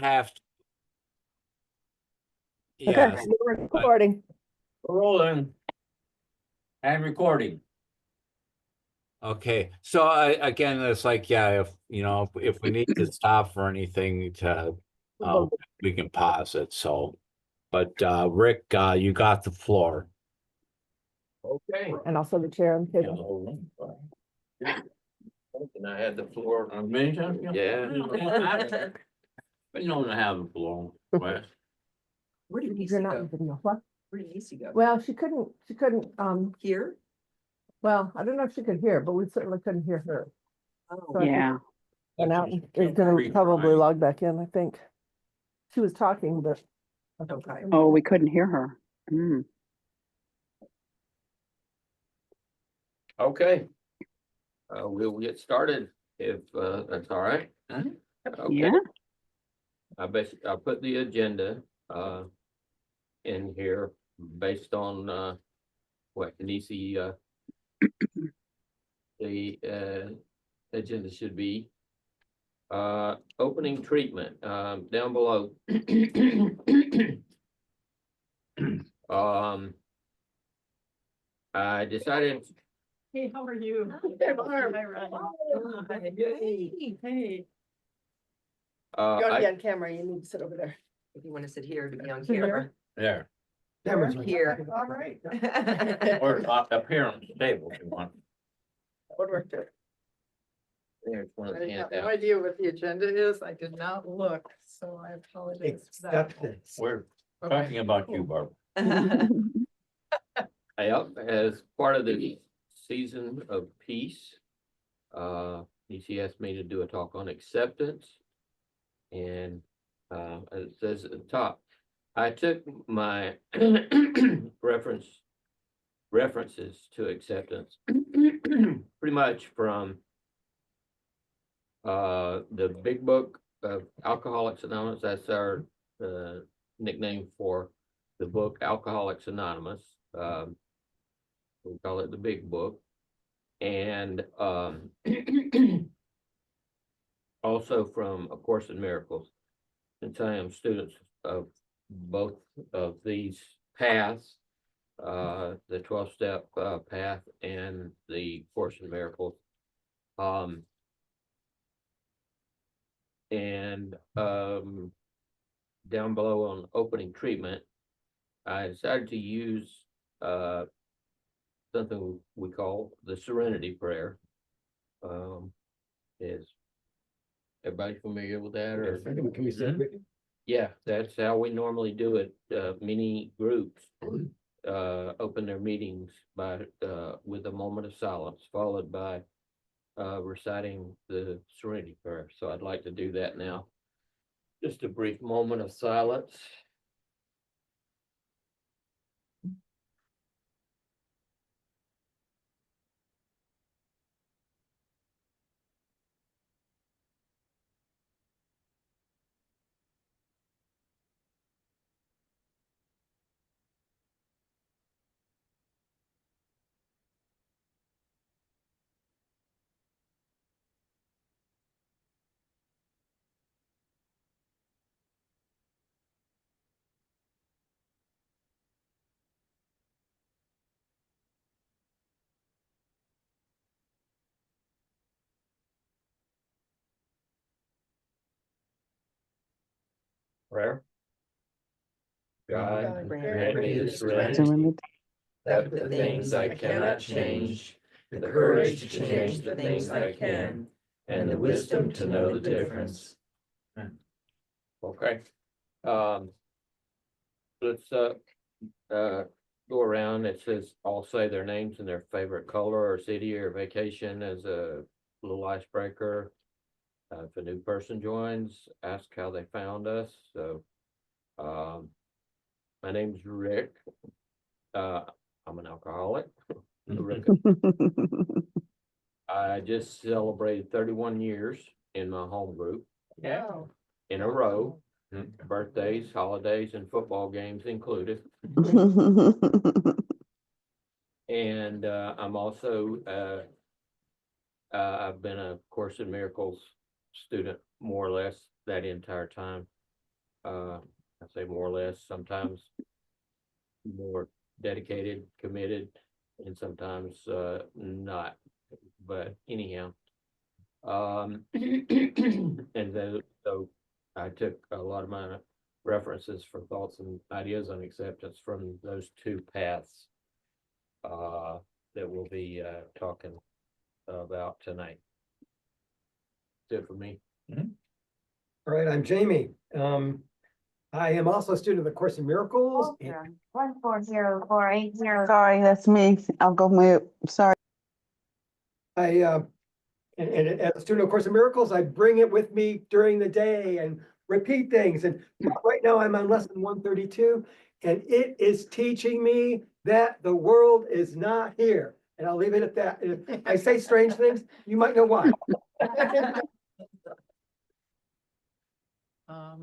have. Okay, Yes, we're recording. Rolling. And recording. okay, so again, it's like, yeah, if you know, if we need to stop for anything to, we can pause it, so. But Rick, you got the floor. Okay. And also the chair and table. And I had the floor on many times. Yeah. Been known to have the floor. Wes. Where did You're Nisi not go? in video. What? Where did Nisi go? Well, she couldn't, Here? well, I don't know if she could hear, but we certainly couldn't hear her. Oh, So I think- Yeah, And now She's is gonna retrying. probably log back in, I think. She was talking, but. Okay. oh, we couldn't hear her. Mm. Okay. We'll get started if that's all right. Okay. Yeah, I put the agenda in here based on what Nisi the agenda should be. Opening treatment down below. I decided. Hey, how are you? Hey, Barb. Hi, Ryan. Oh, Hi. hey. Hey. You're I- on camera, you need to sit over there. If you want to sit here to be on Sit camera. There. Camera's Here. All right. Or up here on the table if you want. Woodwork too. There's one of I the have no handouts. idea what the agenda is. I did not look, so I apologize for that. We're Okay. talking about you, Barbara. Well, Yep, as part of the season of peace, EC asked me to do a talk on acceptance. And it says at the top, I took my references to acceptance pretty much from the big book of Alcoholics Anonymous. That's our nickname for the book Alcoholics Anonymous. We call it the big book. And also from A Course in Miracles. Since I am students of both of these paths, the 12-step path and the Course in Miracles. And down below on opening treatment, I decided to use something we call the Serenity Prayer. Is everybody familiar with that? Or Can we say it? yeah, that's how we normally do it. Many groups open their meetings by with a moment of silence, followed by reciting the Serenity Prayer. So I'd like to do that now. Just a brief moment of silence. Prayer. God, grant me the serenity Serenity. of the things I cannot change, the courage to change the things I can, and the wisdom to know the difference. Okay. Let's go around. It says all say their names and their favorite color or city or vacation as a little icebreaker. If a new person joins, ask how they found us. So my name's Rick. I'm an alcoholic. Rick. I just celebrated 31 years in my home group. Yeah. In a row, birthdays, holidays, and football games included. And I'm also I've been a Course in Miracles student more or less that entire time. I say more or less, sometimes more dedicated, committed, and sometimes not. But anyhow, and then so I took a lot of my references for thoughts and ideas on acceptance from those two paths that we'll be talking about tonight. That's it for me. All right, I'm Jamie. I am also a student of the Course in Miracles. and 1404880. Sorry, that's me. I'll go mute. Sorry. and as a student of Course in Miracles, I bring it with me during the day and repeat things. And right now I'm on lesson 132, and it is teaching me that the world is not here. And I'll leave it at that. If I say strange things, you might know why.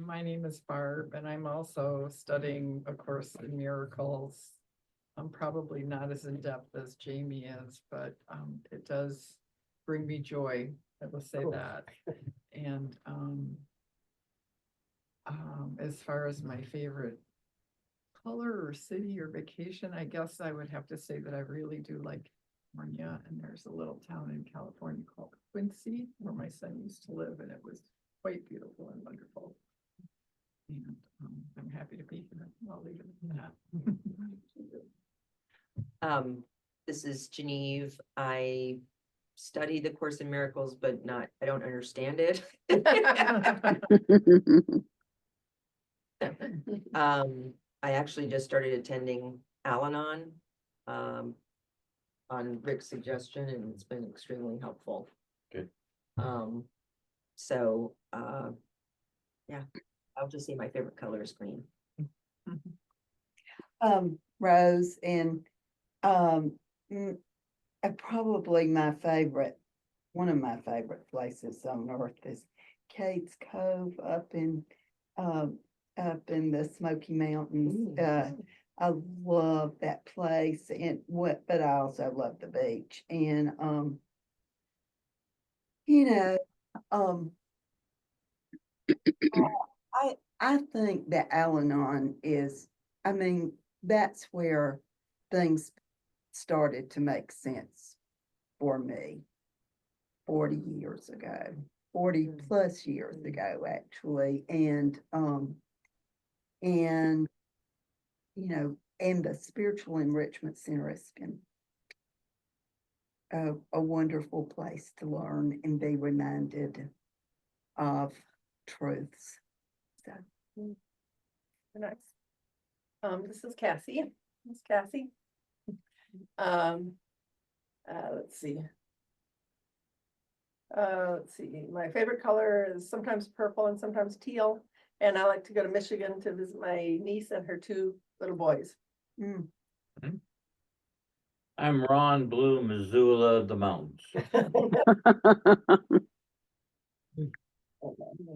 My name is Barb, and I'm also studying A Course in Miracles. I'm probably not as in-depth as Jamie is, but it does bring me joy, I will say Cool. that. And as far as my favorite color or city or vacation, I guess I would have to say that I really do like California, and there's a little town in California called Quincy where my son used to live, and it was quite beautiful and wonderful. And I'm happy to be here. I'll leave it at that. This is Geneve. I study the Course in Miracles, but I don't understand it. I actually just started attending Al-Anon on Rick's suggestion, and it's been extremely helpful. Good. So yeah, I'll just say my favorite color is green. Rose, and probably one of my favorite places on earth is Kate's Cove up in the Smoky Mountains. I love that place, but I also love the beach. And I think that Al-Anon that's where things started to make sense for me 40 years ago, 40 plus years ago, actually. And the Spiritual Enrichment Center has been a wonderful place to learn and be reminded of truths. So. Nice. This is Cassie. Miss Cassie. Let's see. My favorite color is sometimes purple and sometimes teal. And I like to go to Michigan to visit my niece and her two little boys. I'm Ron Blue, Missoula of the Mountains.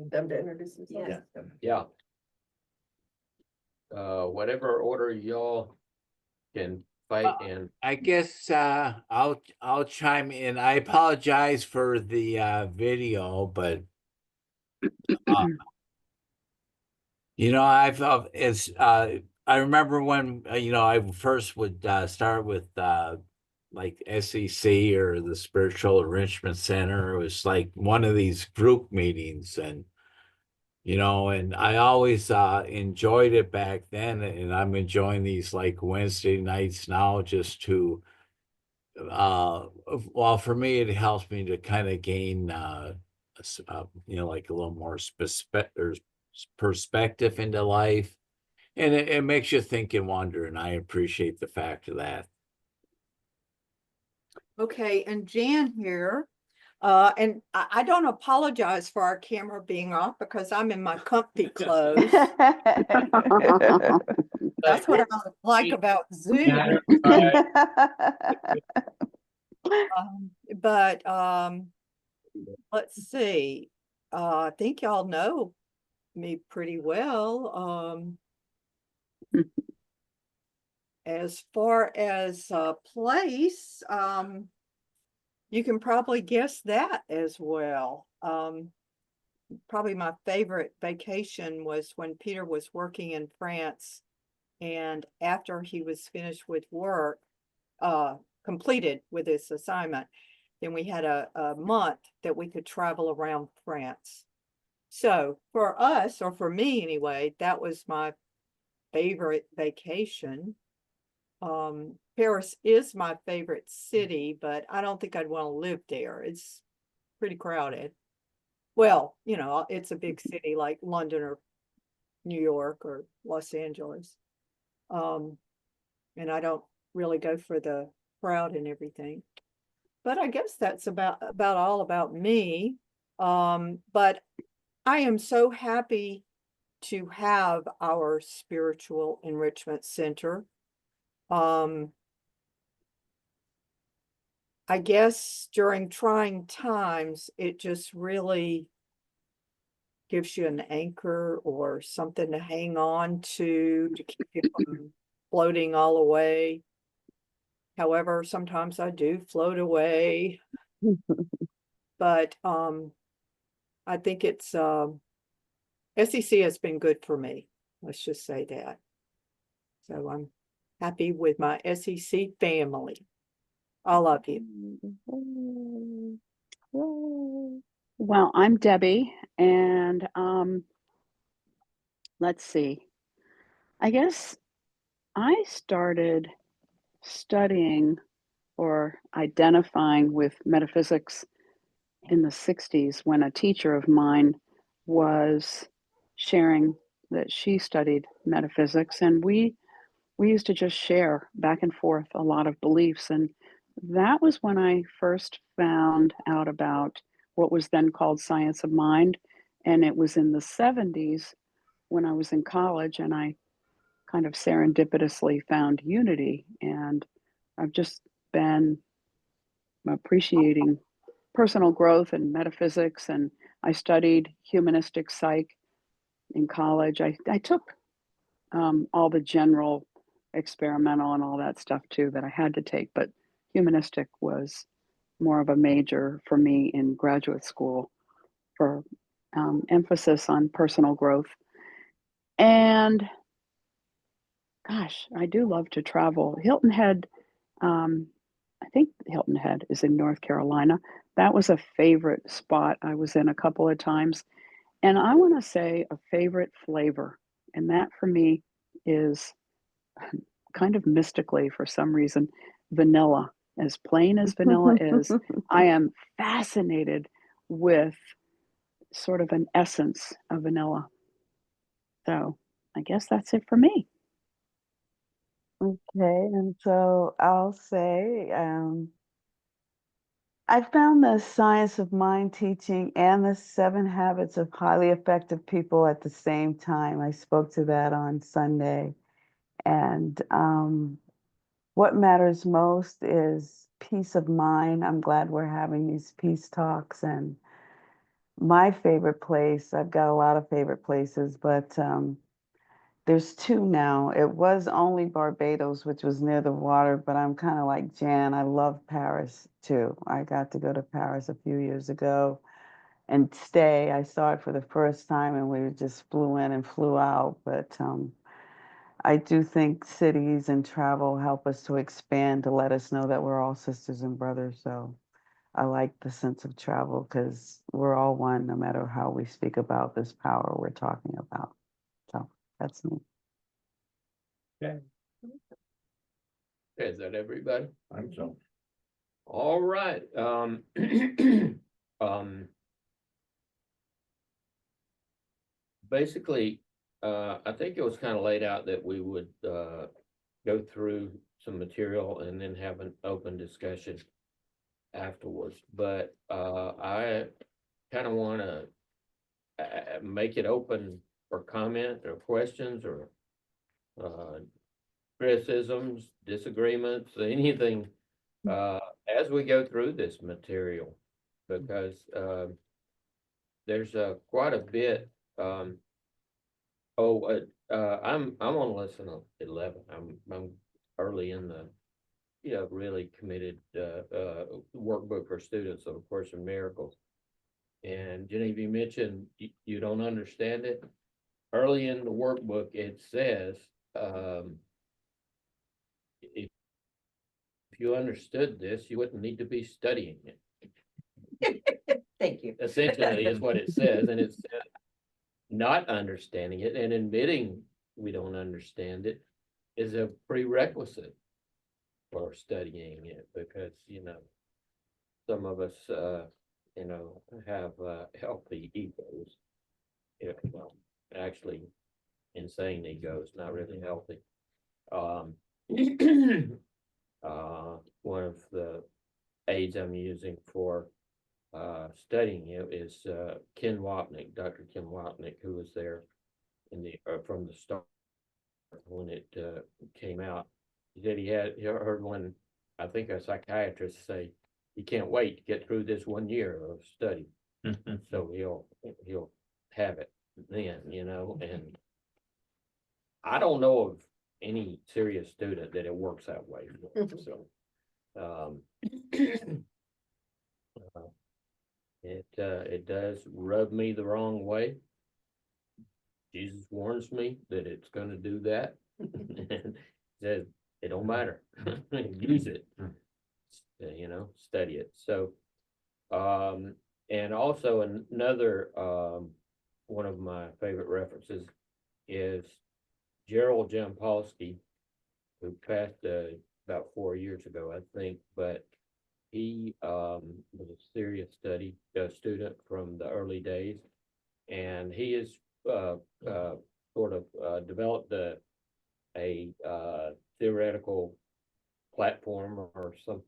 Them to introduce themselves. Yeah. Whatever order y'all can fight in. I guess I'll chime in. I apologize for the video, but I remember when I first would start with like SEC or the Spiritual Enrichment Center. It was like one of these group meetings, and I always enjoyed it back then, and I'm enjoying these like Wednesday nights now just to well, for me it helps me to kind of gain like a little more perspective into life, and it makes you think and wonder, and I appreciate the fact of that. Okay, and Jan here. And I don't apologize for our camera being off because I'm in my comfy clothes. That's what I like about Zoom. But let's see. I think y'all know me pretty well. As far as place, you can probably guess that as well. probably my favorite vacation was when Peter was working in France. And after he was finished with work, completed with his assignment, then we had a month that we could travel around France. So for us, or for me anyway, that was my favorite vacation. Paris is my favorite city, but I don't think I'd want to live there. It's pretty crowded. Well, you know, it's a big city like London or New York or Los Angeles. And I don't really go for the crowd and everything. But I guess that's about all about me. But I am so happy to have our spiritual enrichment center. I guess during trying times, it just really gives you an anchor or something to hang on to keep you from floating all away. However, sometimes I do float away, but I think it's SEC has been good for me. Let's just say that. So I'm happy with my SEC family. I love you. Well, I'm Debbie, and let's see. I guess I started studying or identifying with metaphysics in the 60s when a teacher of mine was sharing that she studied metaphysics, and we used to just share back and forth a lot of beliefs. And that was when I first found out about what was then called science of mind. And it was in the 70s when I was in college, and I kind of serendipitously found unity. And I've just been appreciating personal growth and metaphysics. And I studied humanistic psych in college. I took all the general experimental and all that stuff too that I had to take, but humanistic was more of a major for me in graduate school for emphasis on personal growth. And gosh, I do love to travel. Hilton Head, I think Hilton Head is in North Carolina. That was a favorite spot I was in a couple of times. And I want to say a favorite flavor. And that for me is kind of mystically, for some reason, vanilla. As plain as vanilla is, I am fascinated with sort of an essence of vanilla. So I guess that's it for me. Okay, and so I'll say, I found the science of mind teaching and the 7 habits of highly effective people at the same time. I spoke to that on Sunday. And what matters most is peace of mind. I'm glad we're having these peace talks. And my favorite place, I've got a lot of favorite places, but there's two now. It was only Barbados, which was near the water, but I'm kind of like Jan. I love Paris too. I got to go to Paris a few years ago and stay. I saw it for the first time and we just flew in and flew out. But I do think cities and travel help us to expand, to let us know that we're all sisters and brothers. So I like the sense of travel because we're all one, no matter how we speak about this power we're talking about. So that's me. Okay. Is that everybody? I'm so. All right, basically, I think it was kind of laid out that we would, go through some material and then have an open discussion afterwards, but, I kind of want to, make it open for comment or questions or, criticisms, disagreements, anything, as we go through this material, because there's quite a bit. I'm on lesson 11. I'm early in the really committed workbook for students of A Course in Miracles, And Genevieve, you mentioned you don't understand it. Early in the workbook, it says, if you understood this, you wouldn't need to be studying it. Thank you. Essentially is what it says, and it's not understanding it and admitting we don't understand it is a prerequisite for studying it, because, some of us, have, healthy egos. Well, actually, insane egos, not really healthy. One of the aids I'm using for studying it is Ken Wapnick, Dr. Ken Wapnick, who was there from the start when it came out. He said he heard one, I think a psychiatrist say, he can't wait to get through this 1 year of study. So he'll have it then, and I don't know of any serious student that it works that way for. So it does rub me the wrong way. Jesus warns me that it's going to do that. And says it don't matter. Use it. Study it. So and also another one of my favorite references is Gerald Jampolsky, who passed about 4 years ago, I think, but he was a serious student from the early days, and he has sort of developed a theoretical platform or some,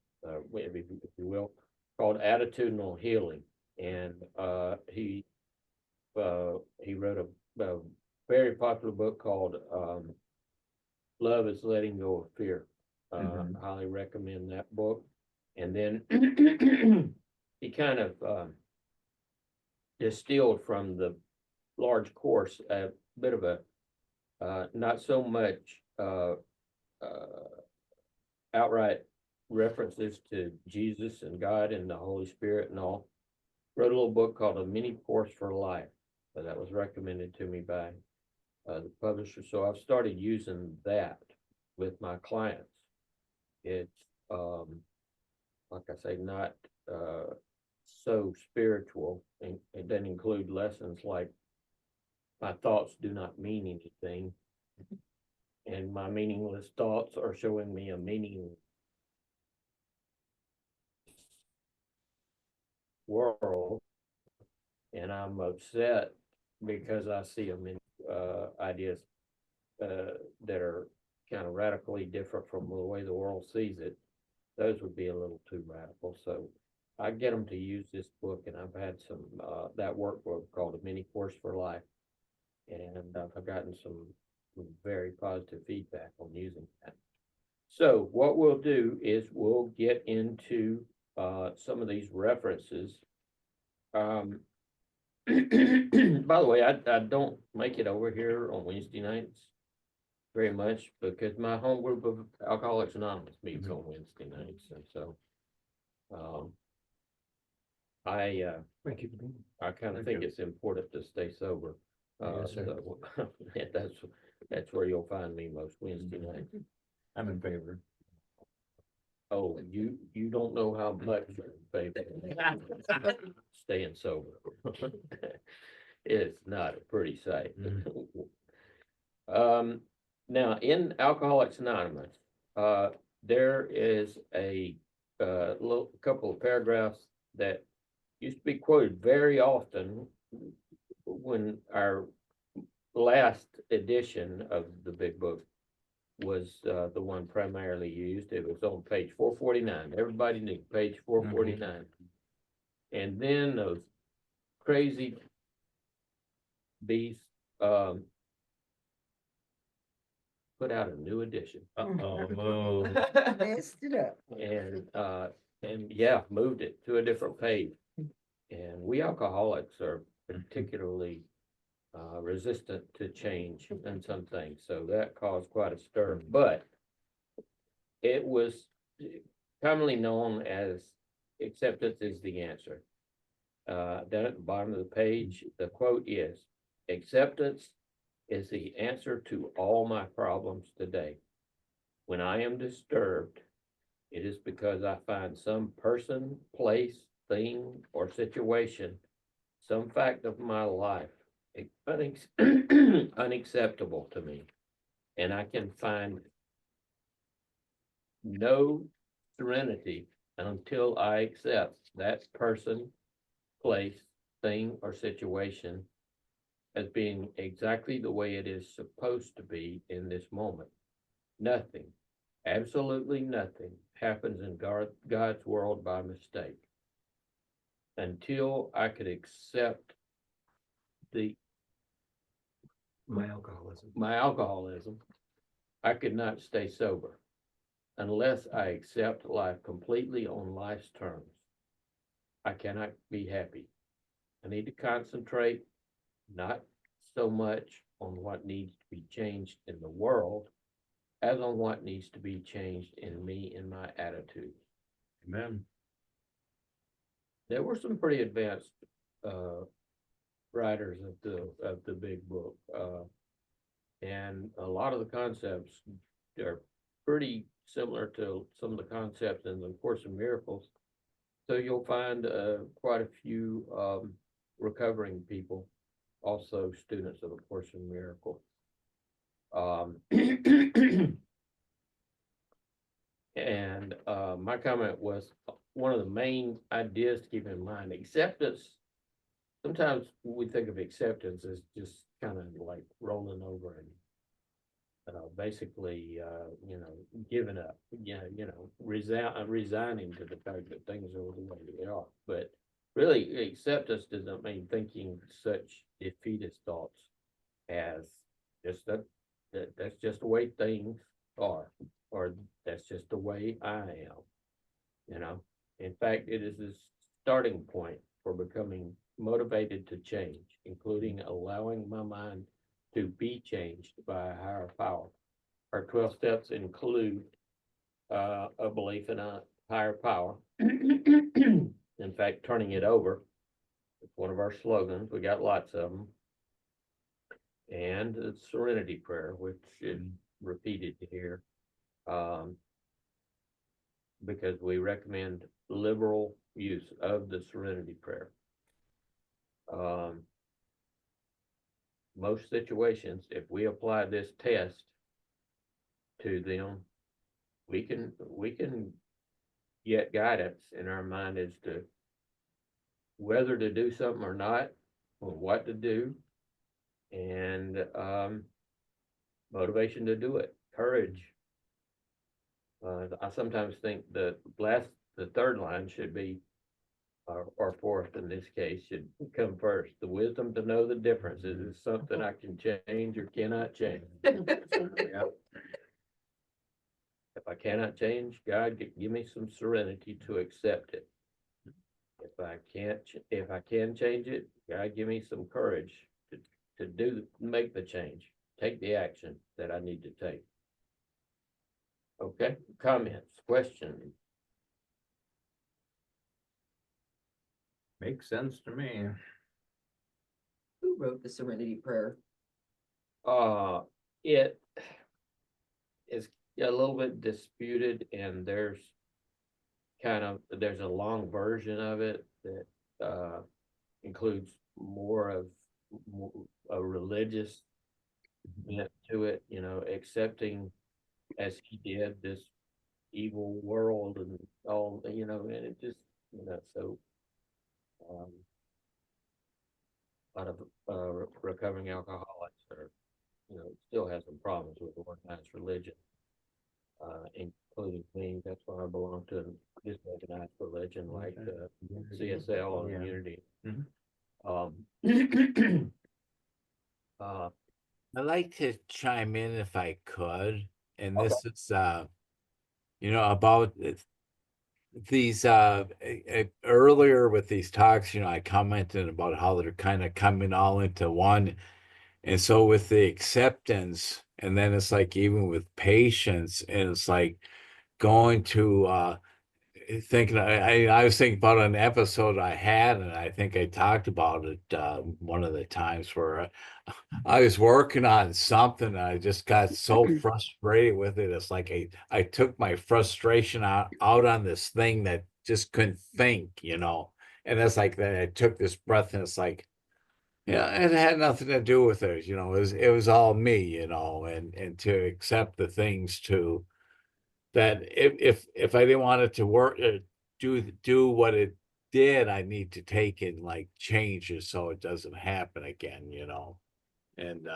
if you will, called attitudinal healing, and he wrote a very popular book called Love is Letting Go of Fear. I highly recommend that book. And then he kind of distilled from the large course a bit of a not so much outright references to Jesus and God and the Holy Spirit and all. Wrote a little book called A Mini Course for Life. So that was recommended to me by the publisher. So I've started using that with my clients. It's like I say, not so spiritual, and it doesn't include lessons like my thoughts do not mean anything, and my meaningless thoughts are showing me a meaningless world, and I'm upset because I see them in ideas that are kind of radically different from the way the world sees it. Those would be a little too radical. So I get them to use this book, and I've had some that workbook called A Mini Course for Life, and I've gotten some very positive feedback on using that. So what we'll do is we'll get into some of these references. By the way, I don't make it over here on Wednesday nights very much because my home group of Alcoholics Anonymous meets on Wednesday nights, and so I kind of think it's important to stay sober. Yes, sir. So that's where you'll find me most Wednesday nights. I'm in favor. Oh, you don't know how much I'm in favor. Staying sober. It's not a pretty sight. Now in Alcoholics Anonymous, there is a little couple of paragraphs that used to be quoted very often when our last edition of the big book was the one primarily used. It was on page 449. Everybody knew page 449. And then those crazy beasts put out a new edition. Messed it up. And yeah, moved it to a different page. And we alcoholics are particularly resistant to change in some things, so that caused quite a stir. But it was commonly known as acceptance is the answer. down at the bottom of the page, the quote is, "Acceptance is the answer to all my problems today. When I am disturbed, it is because I find some person, place, thing, or situation, some fact of my life unacceptable to me, and I can find no serenity until I accept that person, place, thing, or situation as being exactly the way it is supposed to be in this moment. Nothing, absolutely nothing, happens in God's world by mistake. Until I could accept My alcoholism. my alcoholism, I could not stay sober. Unless I accept life completely on life's terms, I cannot be happy. I need to concentrate not so much on what needs to be changed in the world as on what needs to be changed in me and my attitudes." Amen. There were some pretty advanced writers of the big book, and a lot of the concepts are pretty similar to some of the concepts in the Course in Miracles. So you'll find quite a few recovering people, also students of A Course in Miracles. And my comment was, one of the main ideas to keep in mind, acceptance. Sometimes we think of acceptance as just kind of like rolling over and basically, giving up, resigning to the fact that things are the way they are. But really, acceptance doesn't mean thinking such defeatist thoughts as just that's just the way things are, or that's just the way I am. In fact, it is a starting point for becoming motivated to change, including allowing my mind to be changed by a higher power. Our 12 steps include a belief in a higher power. In fact, turning it over. It's one of our slogans. We got lots of them. And the serenity prayer, which is repeated here, because we recommend liberal use of the serenity prayer. Most situations, if we apply this test to them, we can get guidance in our mind as to whether to do something or not, or what to do, and motivation to do it, courage. I sometimes think the third line should be, or fourth in this case, should come first. The wisdom to know the difference. Is it something I can change or cannot change? Yep. If I cannot change, God, give me some serenity to accept it. If I can change it, God, give me some courage to make the change, take the action that I need to take. Okay, comments, questions? Makes sense to me. Who wrote the Serenity Prayer? It is a little bit disputed, and there's a long version of it that includes more of a religious bent to it, accepting as he did this evil world and all, and it just, so a lot of recovering alcoholics are, still have some problems with organized religion, including me. That's why I belong to this organized religion like CSL and Unity. I'd like to chime in if I could, and this is about these earlier with these talks, I commented about how they're kind of coming all into one. And so with the acceptance, and then it's like even with patience, and it's like going to thinking, I was thinking about an episode I had, and I think I talked about it one of the times where I was working on something, and I just got so frustrated with it. It's like I took my frustration out on this thing that just couldn't think, you know. And it's like that I took this breath, and it's like, yeah, it had nothing to do with it, you know. It was all me, you know, and to accept the things to that if I didn't want it to work do what it did, I need to take and like change it so it doesn't happen again, you know. And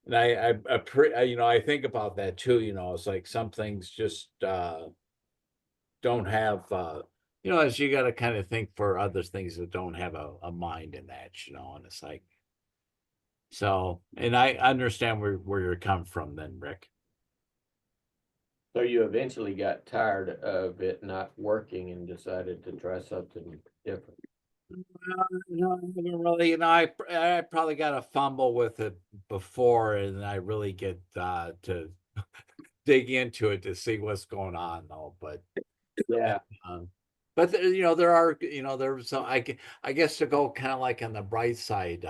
you know, I think about that too, you know. It's like some things just don't have you know, as you got to kind of think for other things that don't have a mind in that, you know. And it's like, so, and I understand where you're coming from then, Rick. So you eventually got tired of it not working and decided to try something different. No, I haven't really, you know, I probably got a fumble with it before, and I really get to dig into it to see what's going on, though. Yeah. Um, you know, there are, you know, there's some, I guess to go kind of like on the bright side,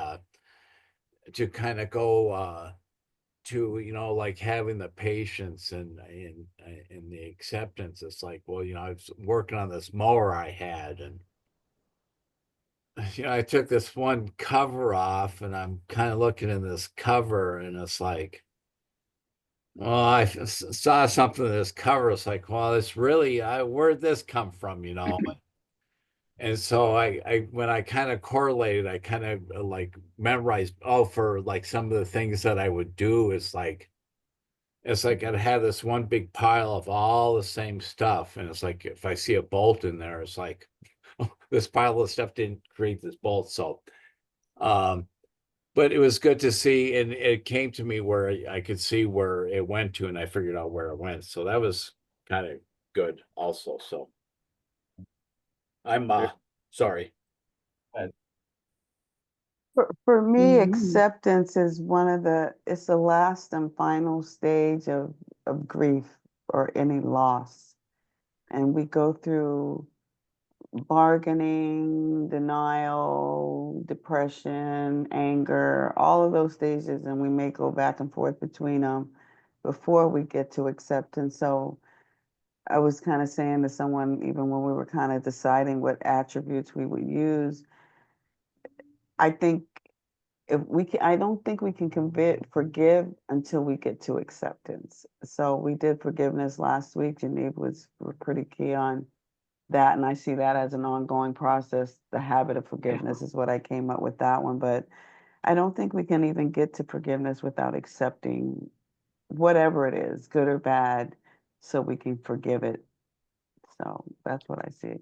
to kind of go to, you know, like having the patience and the acceptance. It's like, well, you know, I was working on this mower I had, and you know, I took this one cover off, and I'm kind of looking in this cover, and it's like, well, saw something in this cover. It's like, well, it's really, where'd this come from, you know? And so when I kind of correlated, I kind of like memorized, oh, for like some of the things that I would do, it's like I'd have this one big pile of all the same stuff. And it's like, if I see a bolt in there, it's like, this pile of stuff didn't create this bolt. So, um, but it was good to see, and it came to me where I could see where it went to, and I figured out where it went. So that was kind of good also. So I'm sorry. For me, Mhm. acceptance is it's the last and final stage of grief or any loss. And we go through bargaining, denial, depression, anger, all of those stages, and we may go back and forth between them before we get to acceptance. So I was kind of saying to someone, even when we were kind of deciding what attributes we would use, I think if we can, I don't think we can forgive until we get to acceptance. So we did forgiveness last week. Geneve were pretty key on that, and I see that as an ongoing process. The habit of forgiveness is what I came up with that one, but I don't think we can even get to forgiveness without accepting whatever it is, good or bad, so we can forgive it. So that's what I see.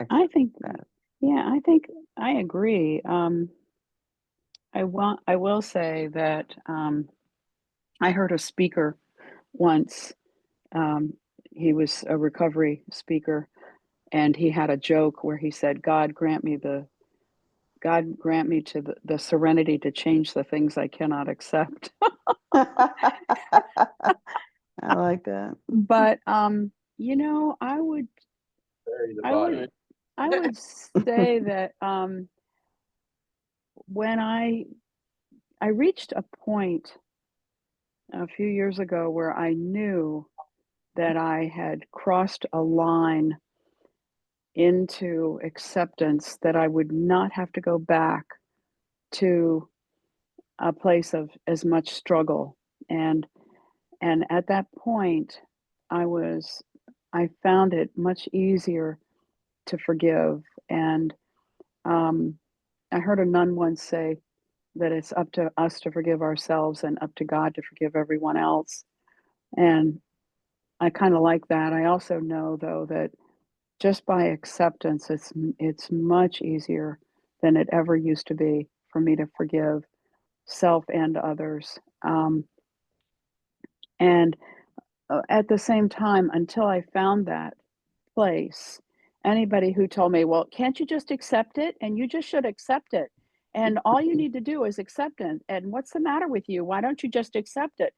I think, that. yeah, I think I agree. I will say that I heard a speaker once. Um, he was a recovery speaker, and he had a joke where he said, God grant me to the serenity to change the things I cannot accept." I like that. But you know, Bury the I would body. I would say that when I reached a point a few years ago where I knew that I had crossed a line into acceptance, that I would not have to go back to a place of as much struggle. And at that point, I was I found it much easier to forgive. And I heard a nun once say that it's up to us to forgive ourselves and up to God to forgive everyone else. And I kind of like that. I also know though that just by acceptance, it's much easier than it ever used to be for me to forgive self and others. And at the same time, until I found that place, anybody who told me, "Well, can't you just accept it? And you just should accept it. And all you need to do is accept it. And what's the matter with you? Why don't you just accept it?"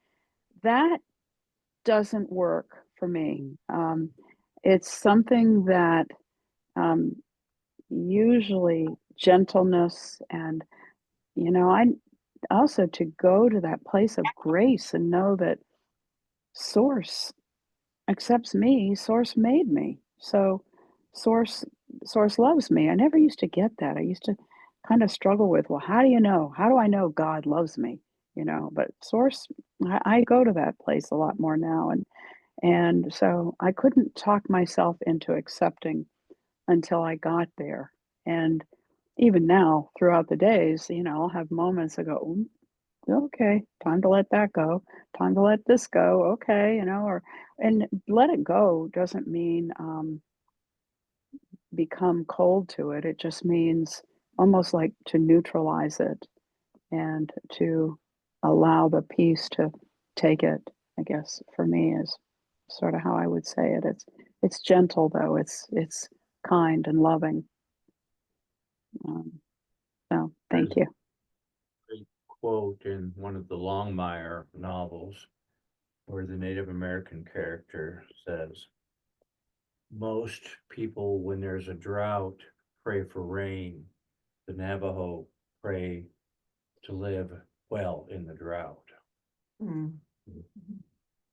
That doesn't work for me. it's something that um, usually gentleness and, I also to go to that place of grace and know that source accepts me, source made me. So source source loves me. I never used to get that. I used to kind of struggle with, well, how do you know? How do I know God loves me? But source, I go to that place a lot more now. And so I couldn't talk myself into accepting until I got there. And even now, throughout the days, I'll have moments I go, "Mm, okay, time to let that go. Time to let this go. Okay, and let it go doesn't mean become cold to it. It just means almost like to neutralize it and to allow the peace to take it, I guess for me is sort of how I would say it. It's gentle though. It's kind and loving. Um, so thank There's you. a quote in one of the Longmire novels where the Native American character says, most people, when there's a drought, pray for rain. The Navajo pray to live well in the drought, Mm,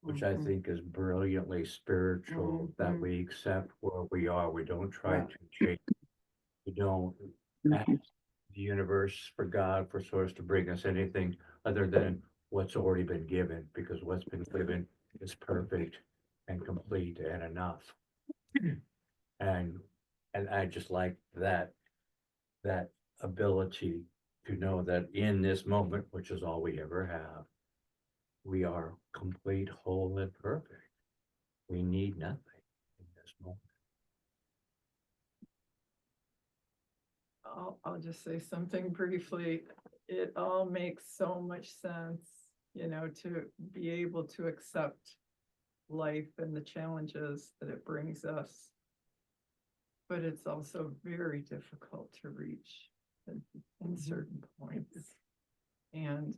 which I mhm. think is brilliantly spiritual, that Mhm. we accept where we are. We don't try Right. to change. We don't ask Mhm. the universe for God, for source to bring us anything other than what's already been given, because what's been given is perfect and complete and enough. And and I just like that ability to know that in this moment, which is all we ever have, we are complete, whole, and perfect. We need nothing in this moment. I'll just say something briefly. It all makes so much sense, to be able to accept life and the challenges that it brings us. But it's also very difficult to reach in certain points. And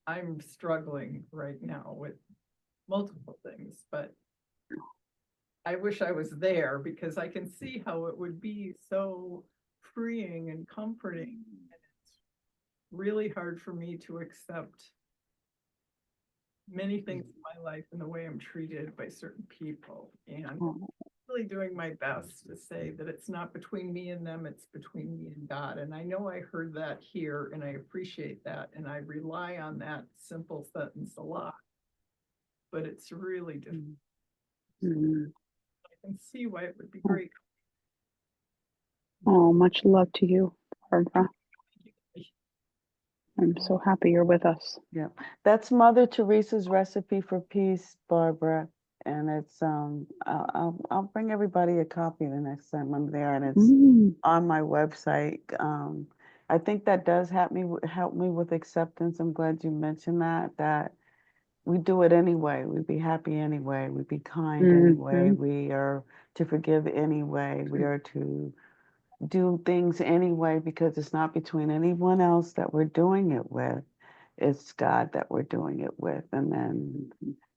I'm struggling right now with multiple things, but I wish I was there because I can see how it would be so freeing and comforting. And it's really hard for me to accept many things in my life and the way I'm treated by certain people. And Oh, really doing my best to say that it's not between me and them, it's between me and God. And I know I heard that here and I appreciate that. And I rely on that simple sentence a lot. But it's really difficult. mhm. I can see why it would be Oh, great. much love to you, Barbara. I'm so happy you're with us. Yeah, that's Mother Teresa's recipe for peace, Barbara. And it's I'll bring everybody a copy the next time I'm there, and it's Mm, on my website. I think that does help me with acceptance. I'm glad you mentioned that we do it anyway. We'd be happy anyway. We'd be kind anyway. mhm. We are to forgive anyway. We are to do things anyway because it's not between anyone else that we're doing it with. It's God that we're doing it with. And then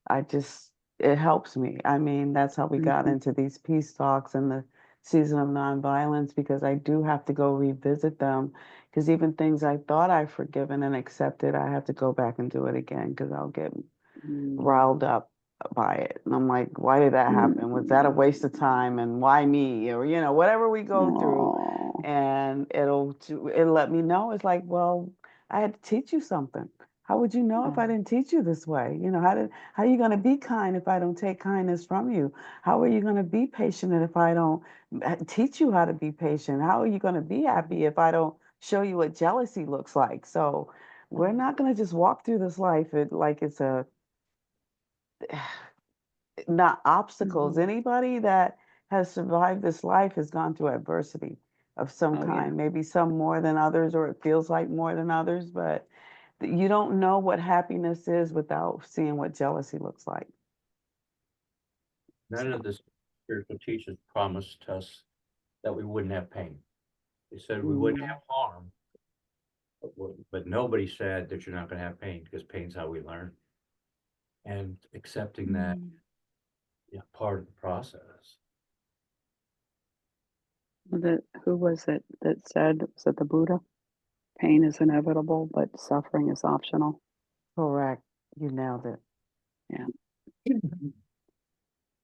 I just, it helps me. I mean, that's how we got Mhm. into these peace talks and the season of nonviolence because I do have to go revisit them. Because even things I thought I've forgiven and accepted, I have to go back and do it again because I'll get Mm. riled up by it. And I'm like, why did that happen? Was that a Mm. waste of time? And why me? Or, whatever we go through. Oh. And it'll let me know. It's like, well, I had to teach you something. How would you know if I Oh. didn't teach you this way? How are you going to be kind if I don't take kindness from you? How are you going to be patient if I don't teach you how to be patient? How are you going to be happy if I don't show you what jealousy looks like? So we're not going to just walk through this life like it's a not obstacles. Mhm. Anybody that has survived this life has gone through adversity of some Oh, yeah. kind, maybe some more than others, or it feels like more than others, but you don't know what happiness is without seeing what jealousy looks like. None of So, the spiritual teachers promised us that we wouldn't have pain. They said we wouldn't Mm. have harm, but nobody said that you're not going to have pain because pain's how we learn. And accepting that mm, part of the process. Who was it that said, was it the Buddha? Pain is inevitable, but suffering is optional. Correct. You nailed it.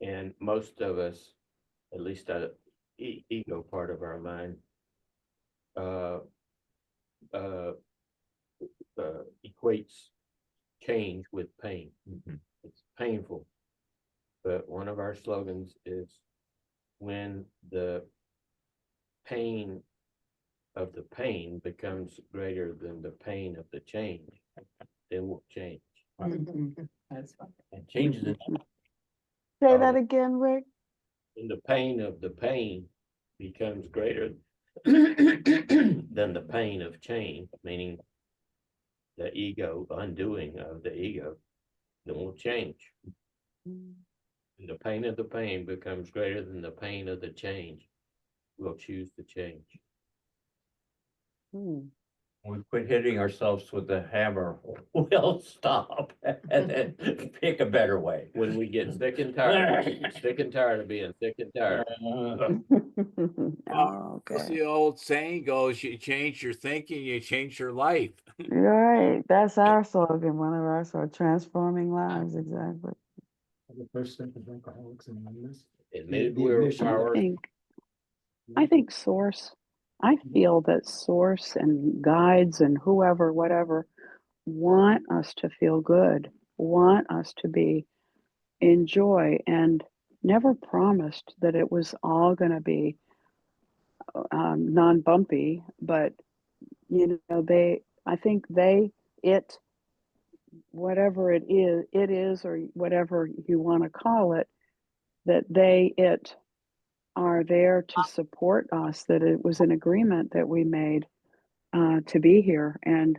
And most of us, at least the ego part of our mind, uh, uh, equates change with pain. It's painful. But one of our slogans is when the pain of the pain becomes greater than the pain of the change, then we'll change. That's fine. And change is Say that again, Rick. when the pain of the pain becomes greater than the pain of change, meaning the ego, undoing of the ego, then we'll change. When the pain of the pain becomes greater than the pain of the change, we'll choose to change. Hmm. We quit hitting ourselves with the hammer, we'll stop and then pick a better way. When we get sick and tired of being sick and tired. Oh, As okay. the old saying goes, you change your thinking, you change your life. Right. That's our slogan, one of our transforming lives, exactly. The first step of Alcoholics Anonymous. Admitted The we're admission. powerless. I think Source, I feel that Source and guides and whoever, whatever, want us to feel good, want us to be in joy, and never promised that it was all going to be non-bumpy, but I think whatever it is, or whatever you want to call it, that it are there to support us, that it was an agreement that we made to be here. And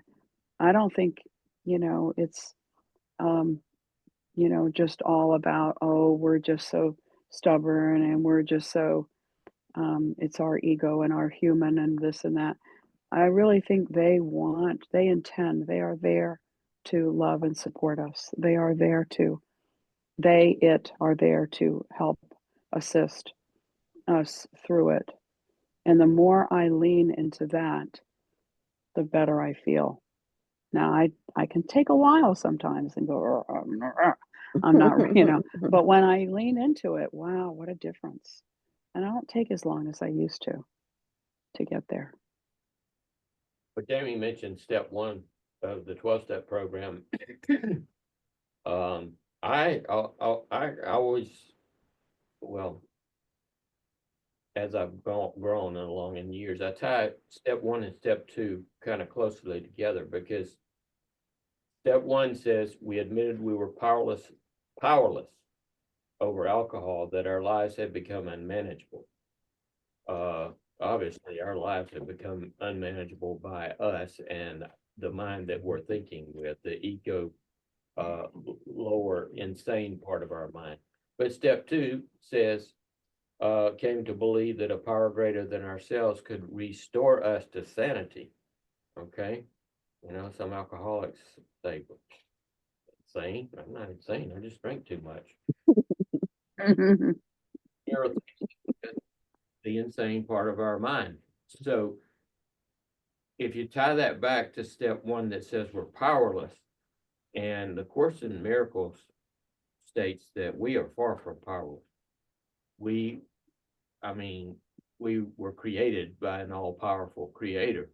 I don't think, it's, just all about, oh, we're just so stubborn and we're just so, it's our ego and our human and this and that. I really think they intend, they are there to love and support us. They are there to, are there to help assist us through it. And the more I lean into that, the better I feel. Now, I can take a while sometimes and go, I'm not, but when I lean into it, wow, what a difference. And I don't take as long as I used to get there. But Jamie mentioned step one of the 12-step program. I always, well, as I've grown along in years, I tie step one and step two kind of closely together, because step one says we admitted we were powerless over alcohol, that our lives had become unmanageable. Obviously our lives have become unmanageable by us and the mind that we're thinking with, the ego, lower insane part of our mind. But step two says, came to believe that a power greater than ourselves could restore us to sanity. Okay. Some alcoholics say, insane. I'm not insane. I just drank too much. The insane part of our mind. So if you tie that back to step one that says we're powerless, and the Course in Miracles states that we are far from powerless. We were created by an all-powerful creator,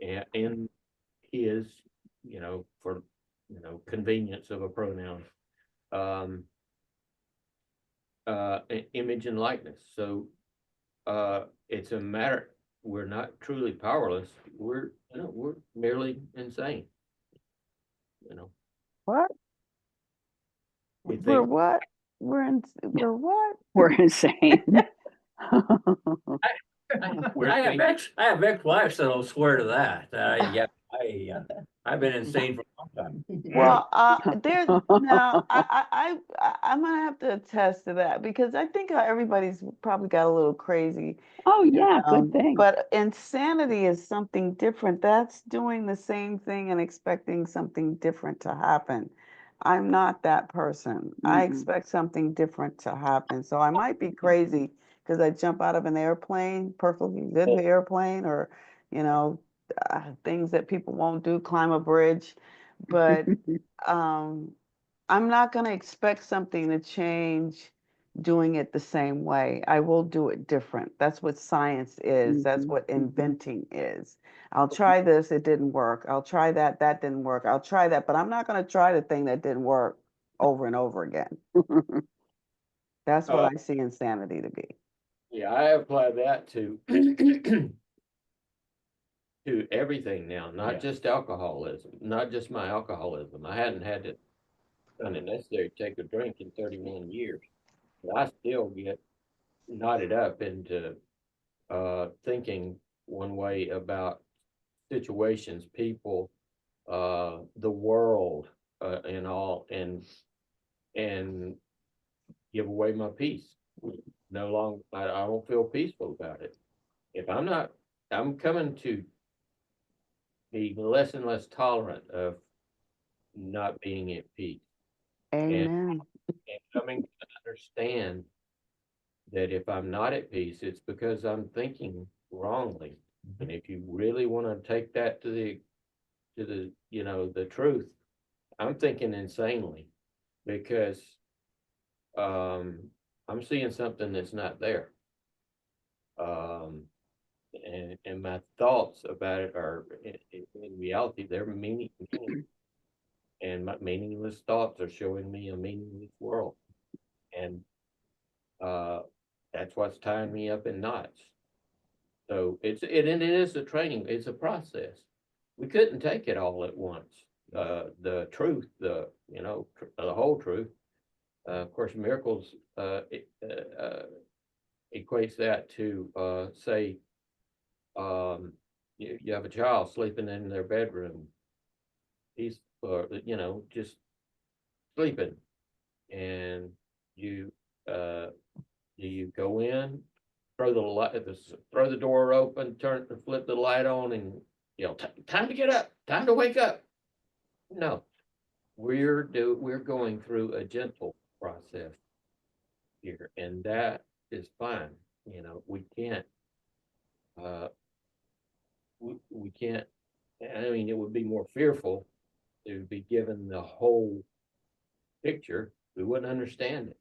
and his, for convenience of a pronoun, image and likeness. So it's a matter, we're not truly powerless, we're merely insane. What? We We're think what? We're what? We're insane. I have ex-wives that'll swear to that. I've been insane for a long time. Well, there's now I'm gonna have to attest to that, because I think everybody's probably got a little crazy. Oh yeah, good thing. But insanity is something different. That's doing the same thing and expecting something different to happen. I'm not that person. I Mm-mm. expect something different to happen. So I might be crazy because I jump out of an airplane, perfectly good airplane, or, you know, things that people won't do, climb a bridge. But um, I'm not going to expect something to change doing it the same way. I will do it different. That's what science is. That's Mhm, what mhm. inventing is. I'll try this, it didn't work. I'll try that, that didn't work. I'll try that, but I'm not going to try the thing that didn't work over and over again. That's what Uh, I see insanity to be. yeah, I apply that to to everything now, not just alcoholism, not just my alcoholism. I hadn't had it done it necessary to take a drink in 31 years, but I still get knotted up into thinking one way about situations, people, the world, and all, and give away my peace. No longer, I don't feel peaceful about it. If I'm not, I'm coming to be less and less tolerant of not being at peace, and, Amen. and coming to understand that if I'm not at peace, it's because I'm thinking wrongly. And if you really want to take that to the the truth, I'm thinking insanely because um I'm seeing something that's not there. Um and my thoughts about it are in reality they're meaning, and my meaningless thoughts are showing me a meaningless world. And uh that's what's tying me up in knots. So it is a training, it's a process. We couldn't take it all at once. The truth, the whole truth. Of course, miracles equates that to say you have a child sleeping in their bedroom, he's just sleeping, and you uh, you go in, throw the light, throw the door open, flip the light on, and time to get up, time to wake up. No, we're going through a gentle process here, and that is fine. We can't uh we can't. I mean, it would be more fearful to be given the whole picture. We wouldn't understand it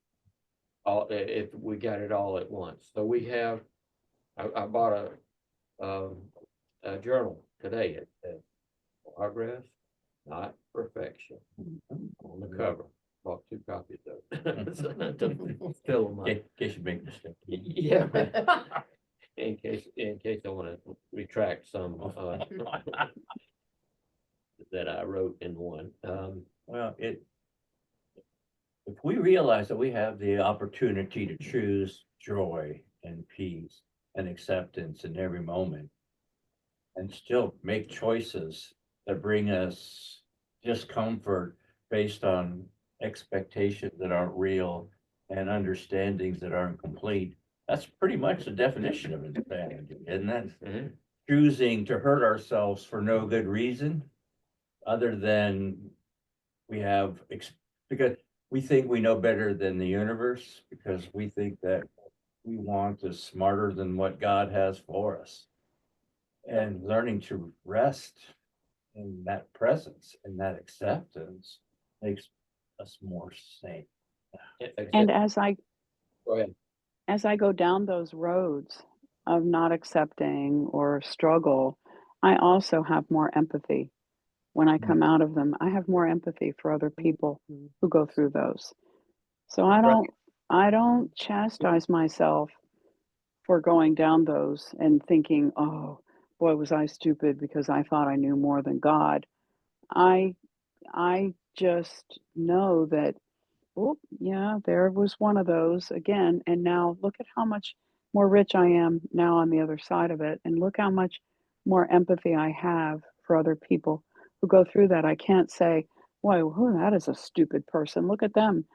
all if we got it all at once. So we have. I bought um, a journal today. It says progress, not perfection, on the cover. Bought 2 copies of it. To fill them up. In case you make a mistake. Yeah. In case I want to retract some that I wrote in one. Well, if we realize that we have the opportunity to choose joy and peace and acceptance in every moment and still make choices that bring us discomfort based on expectations that aren't real and understandings that aren't complete, that's pretty much the definition of insanity, isn't it? Mhm. Choosing to hurt ourselves for no good reason other than we have because we think we know better than the universe because we think that we want is smarter than what God has for us. And learning to rest in that presence and that acceptance makes us more sane. And Except, as go ahead. I go down those roads of not accepting or struggle, I also have more empathy. When I come out of them, I have more empathy for other people who go through those. So Right. I don't chastise myself for going down those and thinking, oh boy, was I stupid because I thought I knew more than God. I I just know that, oh, yeah, there was one of those again. And now look at how much more rich I am now on the other side of it. And look how much more empathy I have for other people who go through that. I can't say, boy, who that is a stupid person. Look at them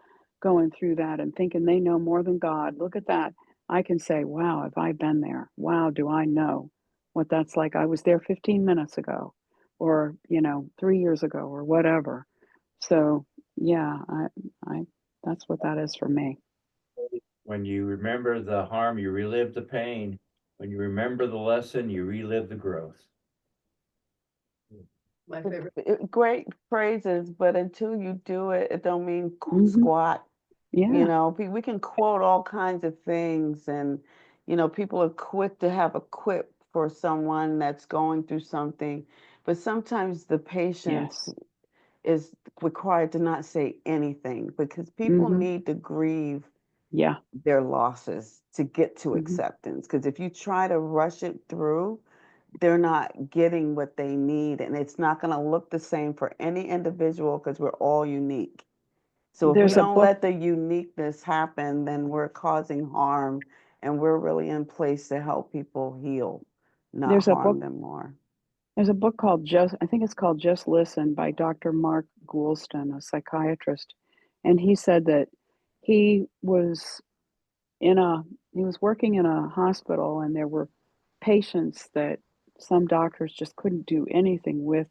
going through that and thinking they know more than God. Look at that. I can say, wow, have I been there? Wow, do I know what that's like? I was there 15 minutes ago or, 3 years ago or whatever. So Yeah, that's what that is for me. When you remember the harm, you relive the pain. When you remember the lesson, you relive the growth. My favorite, Great phrases, but until you do it, it don't mean Mhm. squat. You Yeah, know, we can quote all kinds of things, and people are quick to have a quip for someone that's going through something, but sometimes the patience yes, is required to not say anything because people hmm need to grieve yeah, their losses to get to hmm acceptance. Because if you try to rush it through, they're not getting what they need, and it's not going to look the same for any individual because we're all unique. So if we There's a don't book, let the uniqueness happen, then we're causing harm, and we're really in place to help people heal, not there's a book, harm them more. there's a book called I think it's called Just Listen by Dr. Mark Goulston, a psychiatrist. And he said that he was in a, he was working in a hospital and there were patients that some doctors just couldn't do anything with.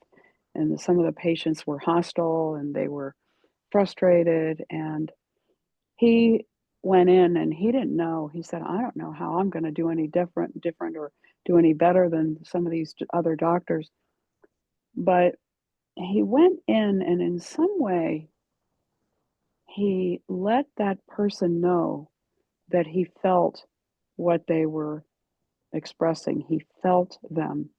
And some of the patients were hostile and they were frustrated. And he went in and he didn't know. He said, I don't know how I'm going to do any different or do any better than some of these other doctors. But he went in and in some way, he let that person know that he felt what they were expressing. He felt them.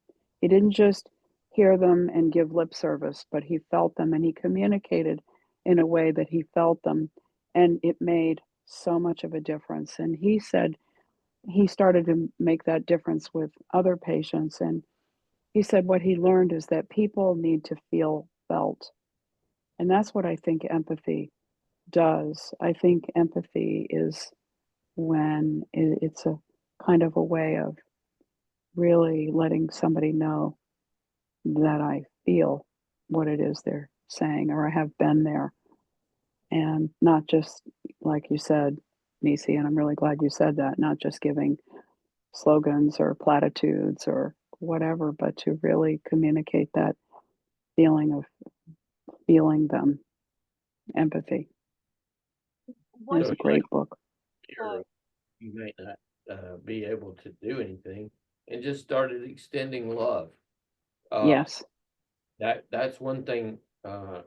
He didn't just hear them and give lip service, but he felt them and he communicated in a way that he felt them. And it made so much of a difference. And he said he started to make that difference with other patients. And he said what he learned is that people need to feel felt. And that's what I think empathy does. I think empathy is when it's a kind of a way of really letting somebody know that I feel what it is they're saying or I have been there. And not just, like you said, Nisi, and I'm really glad you said that, not just giving slogans or platitudes or whatever, but to really communicate that feeling of feeling them, empathy. One, There's a great book. You're- You may not be able to do anything, and just started extending love. Yes. That's one thing, one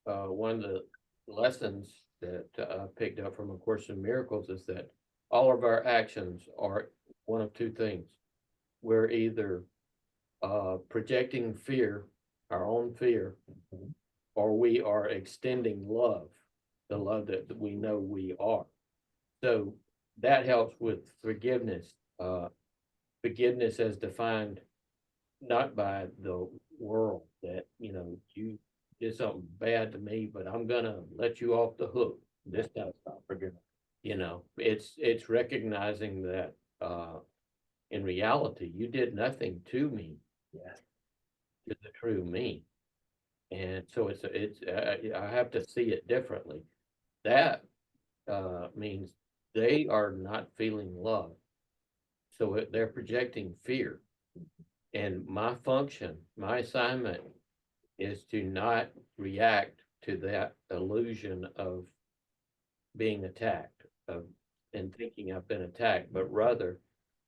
of the lessons that I picked up from A Course in Miracles is that all of our actions are one of two things. We're either projecting fear, our own fear, or we are extending love, the love that we know we are. So that helps with forgiveness. Forgiveness as defined not by the world that, you did something bad to me, but I'm gonna let you off the hook. This time, stop forgiving. It's recognizing that in reality, you did nothing to me. Yeah. To the true me. And so I have to see it differently. That means they are not feeling love. So they're projecting fear. And my function, my assignment is to not react to that illusion of being attacked, and thinking I've been attacked, but rather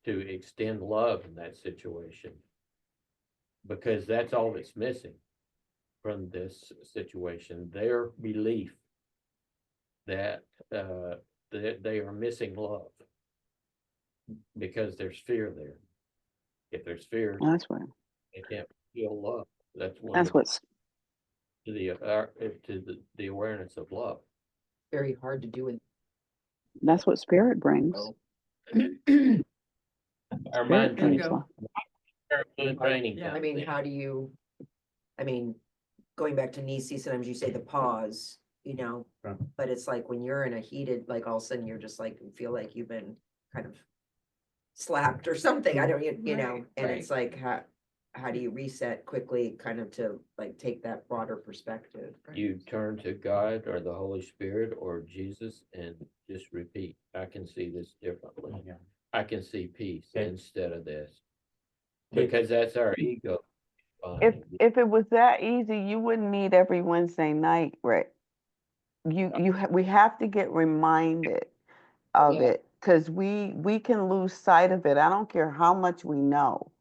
to extend love in that situation. Because that's all that's missing from this situation, their belief that they are missing love because there's fear there. If there's fear, That's what they can't feel love. That's one of that's the what's the awareness of love. Very hard to do in. that's what spirit brings. Our Spirit mind brings training, love. training. Yeah. I mean, how do you, I mean, going back to Nisi, sometimes you say the pause, Right. but it's like when you're in a heated, like all of a sudden you're just like, feel like you've been kind of slapped or something. I don't, Right, and it's like, how do you reset quickly kind of to like take that broader perspective? You turn to God or the Holy Spirit or Jesus and just repeat, I can see this differently. Yeah. I can see peace Okay. instead of this. Okay. Because that's our ego. If it was that easy, you wouldn't meet every Wednesday night, right? we have to get reminded of Yeah. it, because we can lose sight of it. I don't care how much we know.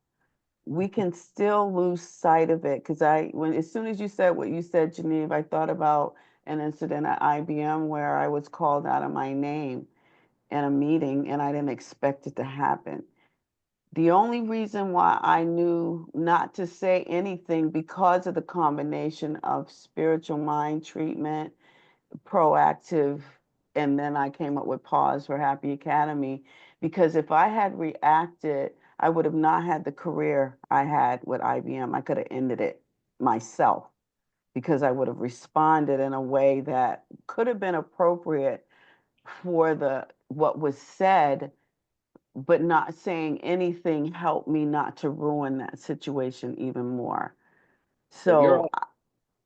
We can still lose sight of it, because as soon as you said what you said, Geneve, I thought about an incident at IBM where I was called out of my name in a meeting and I didn't expect it to happen. The only reason why I knew not to say anything, because of the combination of spiritual mind treatment, proactive, and then I came up with Pause for Happy Academy, because if I had reacted, I would have not had the career I had with IBM. I could have ended it myself, because I would have responded in a way that could have been appropriate for what was said, but not saying anything helped me not to ruin that situation even more. But you're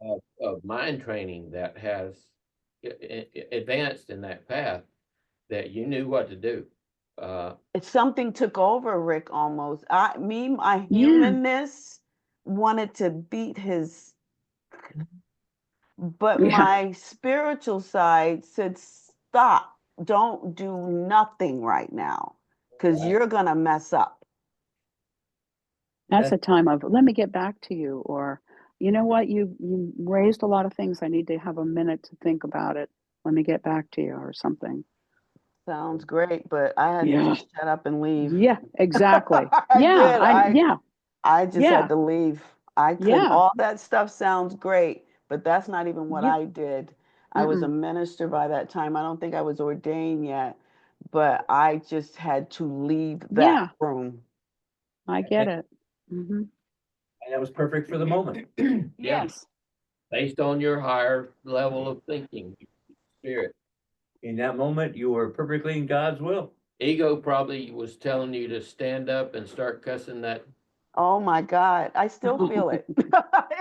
So of mind training that has advanced in that path, that you knew what to do. something took over Rick almost. My Yeah. humanness wanted to beat his, but Yeah. my spiritual side said, stop, don't do nothing right now, because you're gonna mess up. That's a time of, let me get back to you, or, you know what, you raised a lot of things. I need to have a minute to think about it. Let me get back to you, or something. Sounds great, but I had to Yeah. just shut up and leave. Yeah, exactly. I Yeah, did. I yeah, I just yeah, had to leave. I couldn't. yeah, All that stuff sounds great, but that's not even what yeah. I did. I was a Mm-mm. minister by that time. I don't think I was ordained yet, but I just had to leave that Yeah, room. I get it. Hmm. And that was perfect for the moment. Yeah, Yes. based on your higher level of thinking, spirit. In that moment, you were perfectly in God's will. Ego probably was telling you to stand up and start cussing that. Oh my God, I still feel it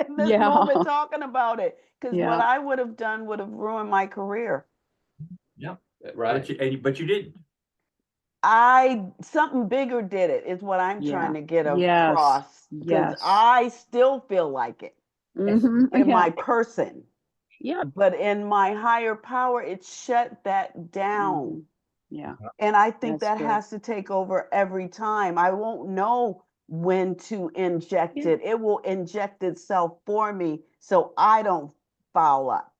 in this Yeah, moment talking about it, because what yeah. I would have done would have ruined my career. Yeah. Right. But you didn't. Something bigger did it, is what I'm Yeah. trying to get Yes. across, because Yes. I still feel like it Hmm. in Yeah. my person, Yep. but in my higher power, it shut that down. Hmm. Yeah, And I think that's that good. has to take over every time. I won't know when to inject Yeah. it. It will inject itself for me so I don't foul up.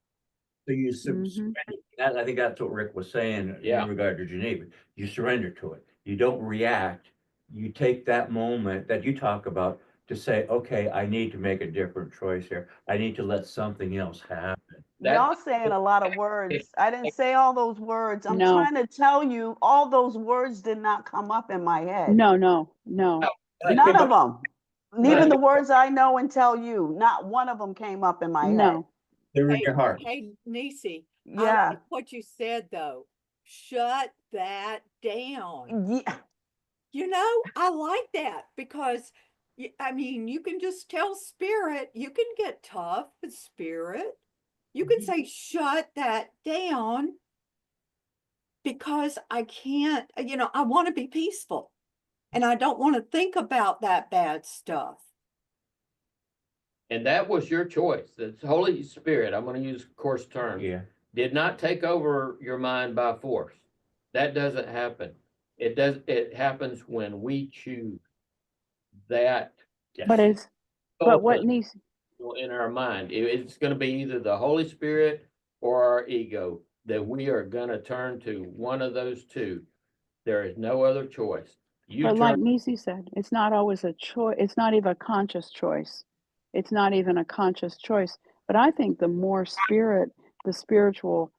So you Hmm. I think that's what Rick was saying Yeah. in regard to Geneva. You surrender to it. You don't react. You take that moment that you talk about to say, okay, I need to make a different choice here. I need to let something else happen. That Y'all saying a lot of words. I didn't say all those words. I'm No, trying to tell you, all those words did not come up in my head. no, no, no. None of them. Even But the words I know and tell you, not one of them came up in my head. No. They're in Hey, your heart. hey, Nisi, I Yeah. like what you said though. Shut that down. Yeah. You know, I like that because I mean, you can just tell spirit, you can get tough with spirit. You can say, shut that down because I can't, I want to be peaceful and I don't want to think about that bad stuff. and that was your choice. The Holy Spirit, I'm going to use coarse terms, Yeah. did not take over your mind by force. That doesn't happen. It happens when we choose that But Yes. what open needs, in our mind. It's going to be either the Holy Spirit or our ego that we are going to turn to, one of those two. There is no other choice. You but turn. like Nisi said, it's not always a choice. It's not even a conscious choice. It's not even a conscious choice. But I think the more the spiritual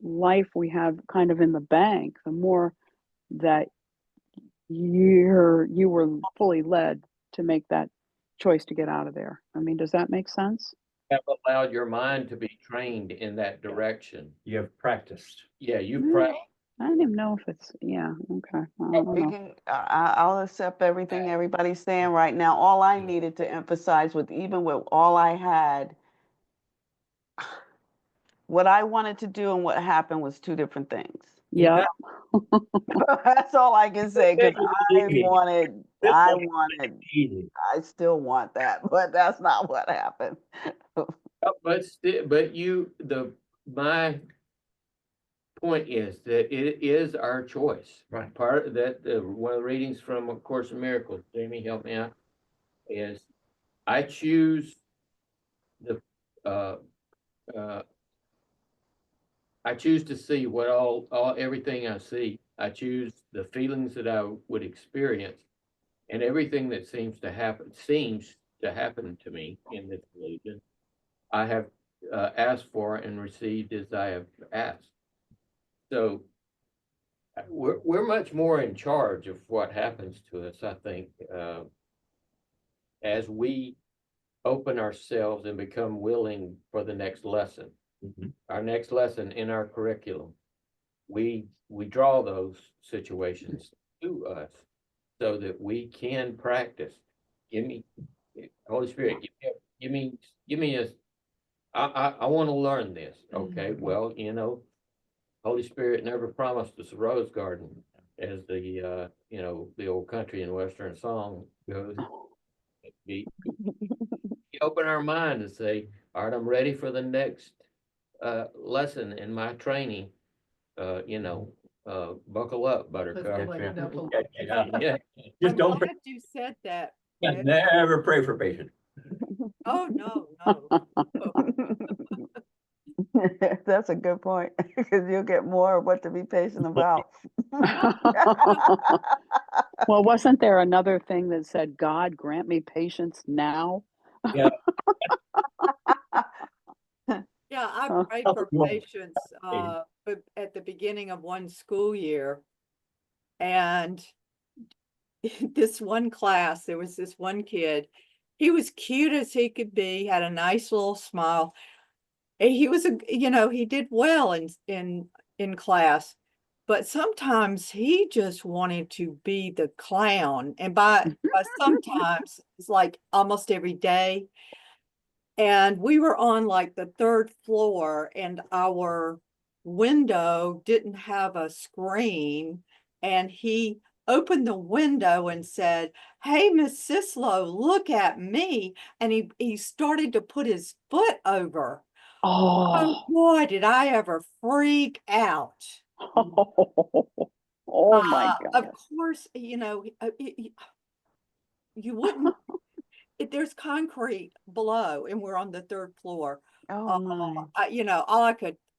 life we have kind of in the bank, the more that you were fully led to make that choice to get out of there. I mean, does that make sense? Have allowed your mind to be trained in that direction. You have practiced. Yeah, you Mm, practice. I don't even know if it's, yeah, okay. I don't know. I'll accept everything everybody's saying right now. All I needed to emphasize with, even with all I had, what I wanted to do and what happened was two different things. Yep. That's all I can say, because Simple. I still want that, but that's not what happened. But still, but you, my point is that it is our choice. Right. Part of that, one of the readings from A Course in Miracles, Jamie, help me out, is I choose the, uh, uh, I choose to see what everything I see. I choose the feelings that I would experience, and everything that seems to happen to me in this religion. I have asked for and received as I have asked. So we're much more in charge of what happens to us, I think, as we open ourselves and become willing for the next lesson. Our next lesson in our curriculum, we draw those situations to us so that we can practice. Give me, Holy Spirit, give me I want to learn this. Okay, well, Holy Spirit never promised us a rose garden, as the the old country and western song goes. We open our mind and say, all right, I'm ready for the next lesson in my training. Buckle up, Let's buttercup. lighten up a little. Yeah. Just I'm don't, glad you said that. Rick. never pray for patience. Oh, no, no. That's a good point, because you'll get more of what to be patient about. Well, wasn't there another thing that said, God grant me patience now? Yeah. Yeah, I Oh. prayed for patience, but at the beginning of one school year. And this one class, there was this one kid, he was cute as he could be, had a nice little smile. And he was he did well in class, but sometimes he just wanted to be the clown. And by sometimes, it's like almost every day. And we were on like the third floor, and our window didn't have a screen. And he opened the window and said, "Hey, Miss Sislo, look at me." And he started to put his foot over. Oh Oh, boy, did I ever freak out. oh my Of God. course, you wouldn't, there's concrete below and we're on the third floor. Oh my.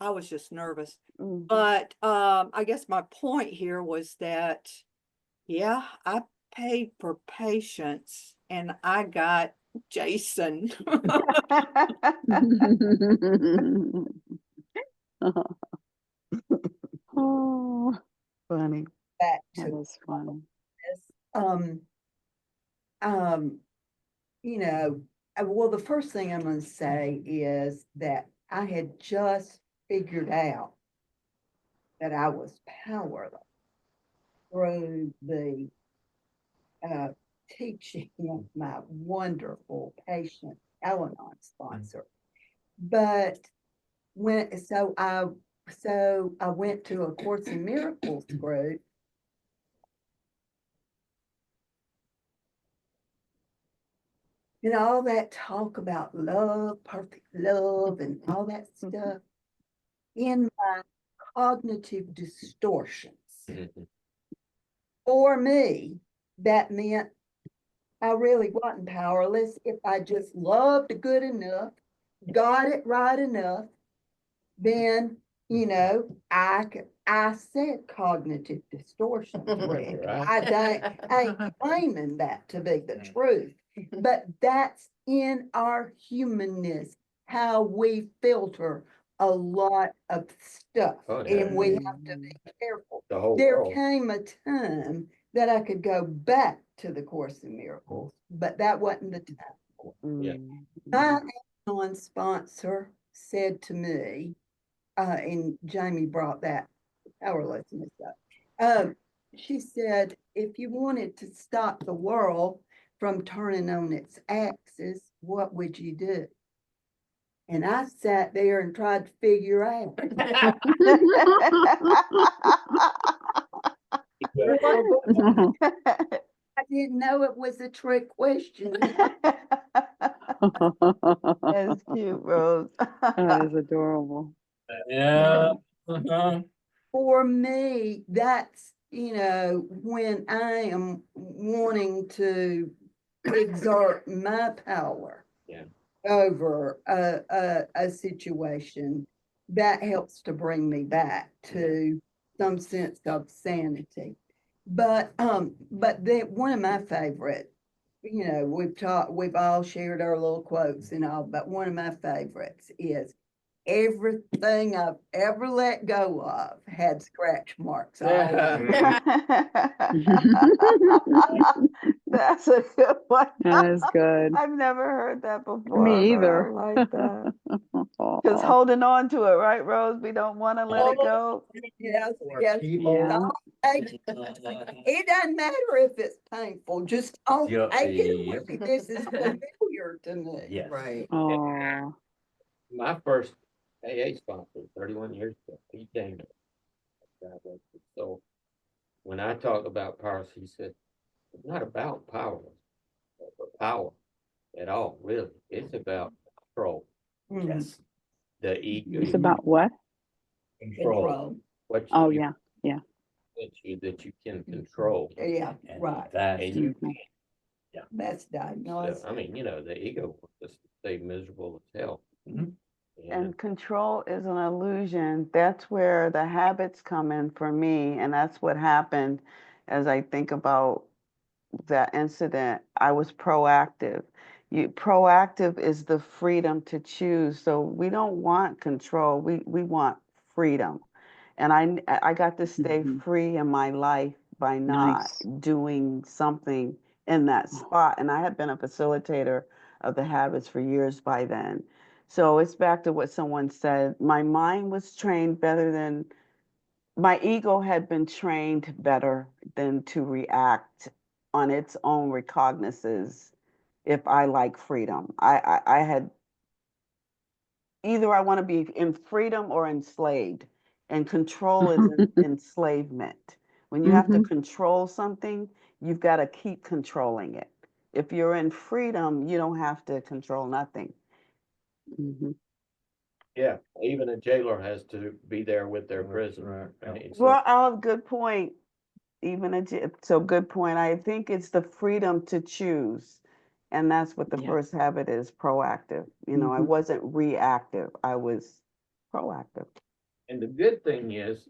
I was just nervous. Mm. But I guess my point here was that, yeah, I paid for patience and I got Jason. Oh, funny. Back That to is funny. this. Um, well, the first thing I'm going to say is that I had just figured out that I was powerless through the teaching of my wonderful patient Al-Anon sponsor. But so I went to a Course in Miracles group. And all that talk about love, perfect love, and all that stuff, in my cognitive distortions, for me, that meant I really wasn't powerless. If I just loved good enough, got it right enough, then, I said cognitive distortions, Rick. I ain't claiming that to be the truth, but that's in our humanness, how we filter a lot of stuff, Oh, yeah. and we have to be careful. The whole There world. came a time that I could go back to the Course in Miracles, but that wasn't the time. Yeah. Mm. My non-sponsor said to me, and Jamie brought that powerlessness up. She said, if you wanted to stop the world from turning on its axis, what would you do? And I sat there and tried to figure out. I didn't know it was a trick question. That's cute, Rose. That is adorable. Yeah. Uh-huh. for me, that's, when I am wanting to exert my power. Yeah. Over a situation, that helps to bring me back to some sense of sanity. But one of my favorite, we've all shared our little quotes and all, but one of my favorites is everything I've ever let go of had scratch marks all over it. That's a good one. That is good. I've never heard that before. Me but I either. like that. Because Aw. holding on to it, right, Rose? We don't want to let it go. Yes, Or yes. keep Yeah. on. It doesn't matter if it's painful, just don't Yeah, take it yep. away. This is familiar to me. Yes. Right. Aw. My first AA sponsor, 31 years ago, he came. So when I talk about powers, he said, it's not about power, power at all, really. It's about control. Mhm. Yes. The ego. It's about what? Control. What Oh, you, yeah. Yeah. that you can control. Yeah, And right. that's And you Mhm. That's So, diagnosed. I mean, the ego wants us to stay miserable as hell. Mhm. And control is an illusion. That's where the habits come in for me. And that's what happened as I think about that incident. I was proactive. Proactive is the freedom to choose. So we don't want control. We want freedom. And I got to stay Mhm. free in my life by not Nice. doing something in that spot. And I had been a facilitator of the habits for years by then. So it's back to what someone said. My mind was trained better than my ego had been trained better than to react on its own recognizances if I like freedom. I had either I want to be in freedom or enslaved, and control is enslavement. When you have to Mhm. control something, you've got to keep controlling it. If you're in freedom, you don't have to control nothing. Mhm. Yeah, even a jailer has to be there with their Right, prisoner. right. Right? So, Well, oh, good point. So good point. I think it's the freedom to choose. And that's what the Yeah. first habit is, proactive. I Mhm. wasn't reactive. I was proactive. and the good thing is,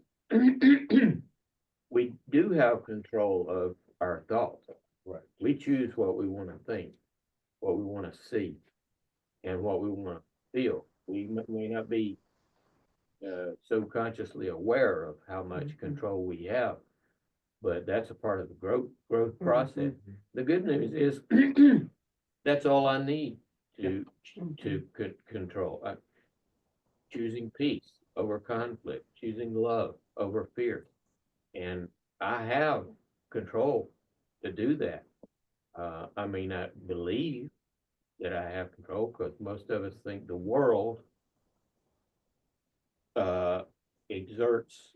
we do have control of our thoughts. Right. We choose what we want to think, what we want to see, and what we want to feel. We may not be so consciously aware of how much control we have, but that's a part of the growth process. The good news is that's all I need to control. Choosing peace over conflict, choosing love over fear, and I have control to do that. I may not believe that I have control because most of us think the world exerts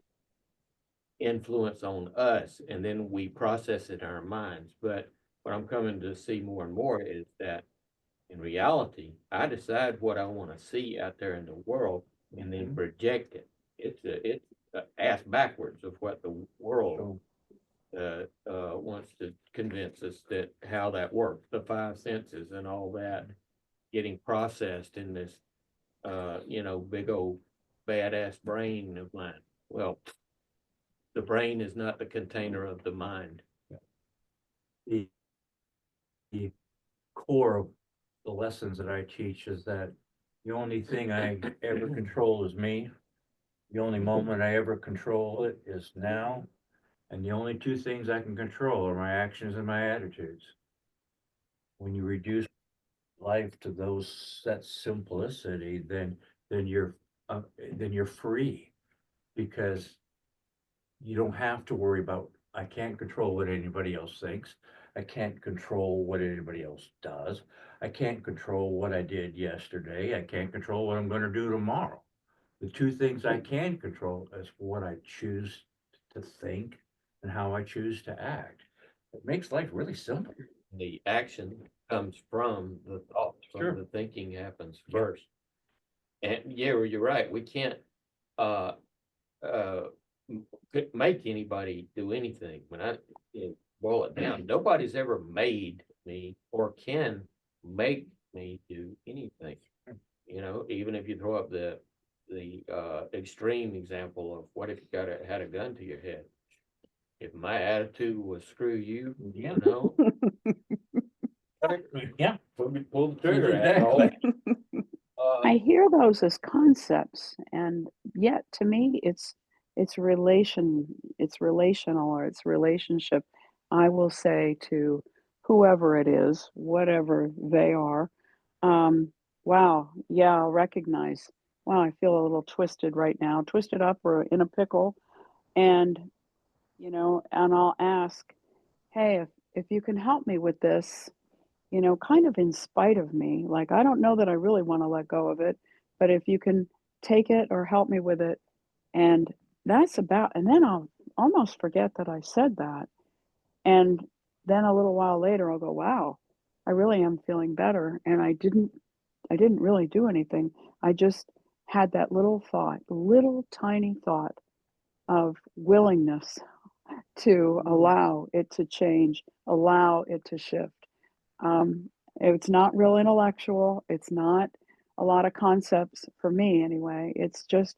influence on us and then we process it in our minds. But what I'm coming to see more and more is that in reality, I decide what I want to see out there in the world and then project it. It's ass backwards of what the world wants to convince us that how that works, the five senses and all that getting processed in this, big old badass brain of mine. Well, the brain is not the container of the mind. The core of the lessons that I teach is that the only thing I ever control is me. The only moment I ever control it is now. And the only two things I can control are my actions and my attitudes. When you reduce life to that simplicity, then you're then you're free because you don't have to worry about, I can't control what anybody else thinks. I can't control what anybody else does. I can't control what I did yesterday. I can't control what I'm going to do tomorrow. The two things I can control is what I choose to think and how I choose to act. It makes life really simple. The action comes from the thought, Sure. from the thinking happens Yeah. first. And yeah, you're right. We can't could make anybody do anything. When I boil it down, nobody's ever made me or can make me do anything. You know, even if you throw up the extreme example of what if you had a gun to your head? If my attitude was screw you, Yeah. you know, Yeah. pull the trigger. asshole. I hear those as concepts, and yet to me, it's it's relational, or it's relationship. I will say to whoever it is, whatever they are, wow, yeah, I'll recognize. Wow, I feel a little twisted right now, twisted up or in a pickle, and and I'll ask, hey, if you can help me with this, kind of in spite of me. Like, I don't know that I really want to let go of it, but if you can take it or help me with it, and and then I'll almost forget that I said that. And then a little while later, I'll go, wow, I really am feeling better. And I didn't really do anything. I just had that little thought, little tiny thought of willingness to allow it to change, allow it to shift. Um, it's not real intellectual. It's not a lot of concepts for me anyway. It's just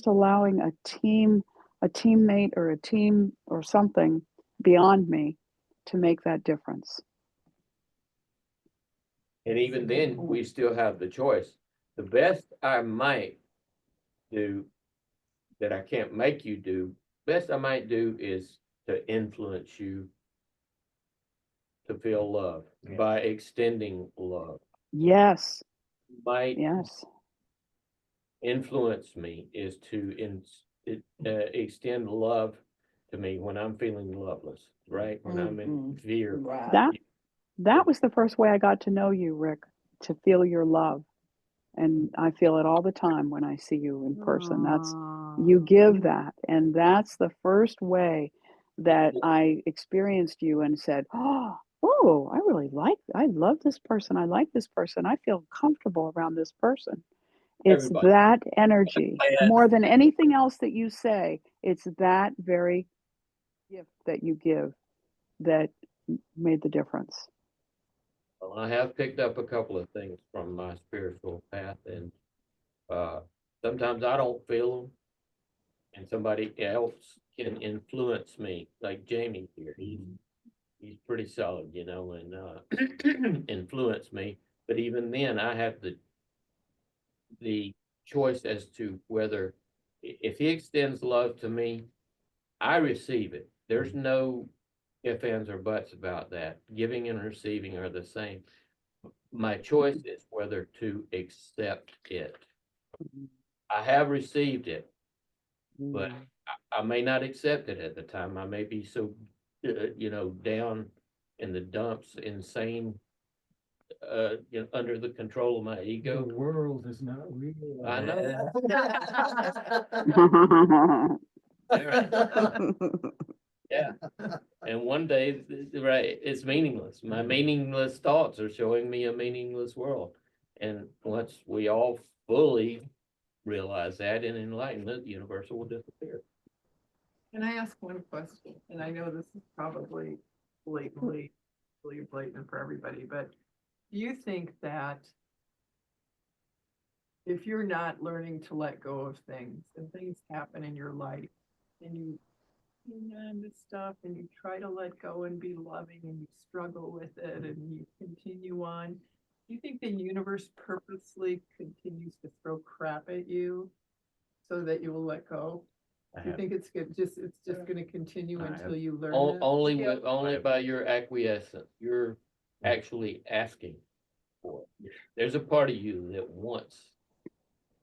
allowing a teammate or a team or something beyond me to make that difference. And even then, we still have the choice. The best I might do that I can't make you do, best I might do is to influence you to feel love Yeah. by extending love. Yes, Might yes. influence me is to extend love to me when I'm feeling loveless, right? When I'm in fear. Right. That was the first way I got to know you, Rick, to feel your love. And I feel it all the time when I see you in person. You give that. And that's the first way that I experienced you and said, oh, I love this person. I like this person. I feel comfortable around this person. It's Everybody. that energy more than anything else that you say. It's that very gift that you give that made the difference. Well, I have picked up a couple of things from my spiritual path, and sometimes I don't feel them, and somebody else can influence me, like Jamie here. He's pretty solid, you know, and influence me. But even then, I have the choice as to whether if he extends love to me, I receive it. There's no ifs, ands, or buts about that. Giving and receiving are the same. My choice is whether to accept it. I have received it, but I may not accept it at the time. I may be so, down in the dumps, insane, under the control of my ego. The world is not real. I know. Yeah. And one day, right, it's meaningless. My meaningless thoughts are showing me a meaningless world. And once we all fully realize that in enlightenment, the universal will disappear. Can I ask one question? And I know this is probably blatantly, really blatant for everybody, but do you think that if you're not learning to let go of things and things happen in your life and you on this stuff and you try to let go and be loving and you struggle with it and you continue on, do you think the universe purposely continues to throw crap at you so that you will let go? Do you think it's just going to continue until you learn it? Only by your acquiescence. You're actually asking for it. There's a part of you that wants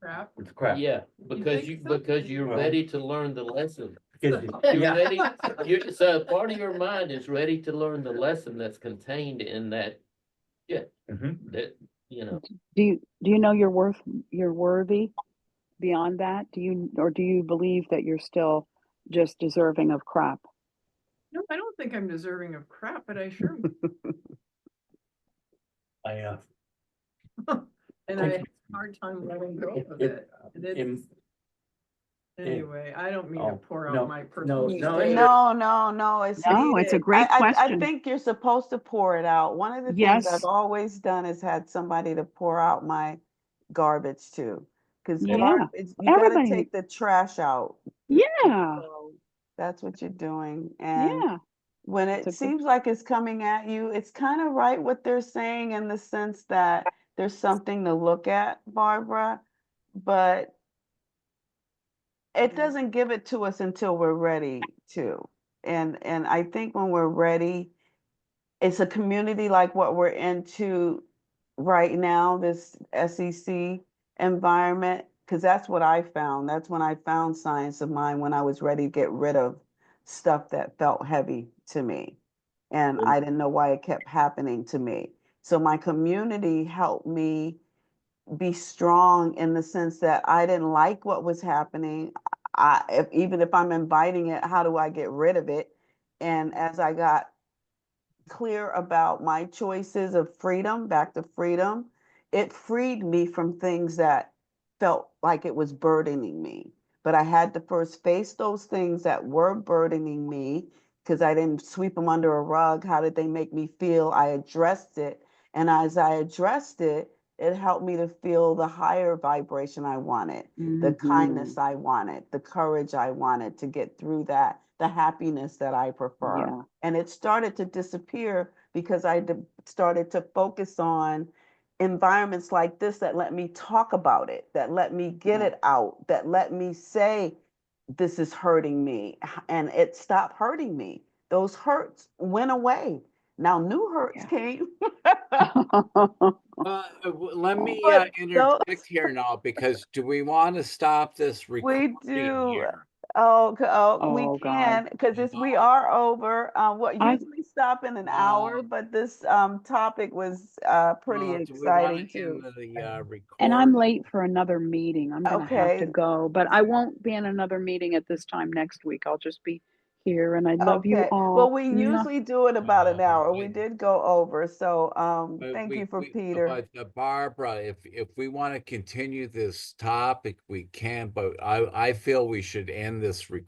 Crap. It's crap. Yeah, because think so? because you're Well, ready to learn the lesson. Because- You're yeah. ready, so part of your mind is ready to learn the lesson that's contained in that. Yeah, Mhm. that, you know, Do you know you're worthy beyond that? Do you believe that you're still just deserving of crap? No, I don't think I'm deserving of crap, but I sure I, and I have a hard time letting go of it. And in- Anyway, I don't mean to Oh, pour no, out my personal. no, story. No, it's No, it's a needed. great I question. think you're supposed to pour it out. One of the things I've Yes. always done is had somebody to pour out my garbage to. Because Yeah. you gotta Everybody, take the trash out. yeah, So that's what you're doing. And yeah. when It's it a good, seems like it's coming at you, it's kind of right what they're saying in the sense that there's something to look at, Barbara, but it doesn't give it to us until we're ready to. And I think when we're ready, it's a community like what we're into right now, this SEC environment, because that's what I found. That's when I found Science of Mind, when I was ready to get rid of stuff that felt heavy to me. And I didn't know why it kept happening to me. So my community helped me be strong in the sense that I didn't like what was happening. Even if I'm inviting it, how do I get rid of it? And as I got clear about my choices of freedom, back to freedom, it freed me from things that felt like it was burdening me. But I had to first face those things that were burdening me because I didn't sweep them under a rug. How did they make me feel? I addressed it. And as I addressed it, it helped me to feel the higher vibration I wanted, the kindness I wanted, the courage I wanted to get through that, the happiness that I prefer. yeah. And it started to disappear because I started to focus on environments like this that let me talk about it, that let me get it out, that let me say, this is hurting me. And it stopped hurting me. Those hurts went away. Now new hurts Yeah. came. Let me But those, interject here now, because do we want to stop this we recording do. here? We Oh, God. can, because You we know, are over. What I, usually stop in an hour, well, but this topic was pretty do we want exciting to end too. the and I'm record? late for another meeting. I'm gonna have to Okay, go, but I won't be in another meeting at this time next week. I'll just be here, and I love you okay. Well, all. we usually do it about an hour. We did go over, so But thank you for Peter. Barbara, if we want to continue this topic, we can, but I feel we should end this recording.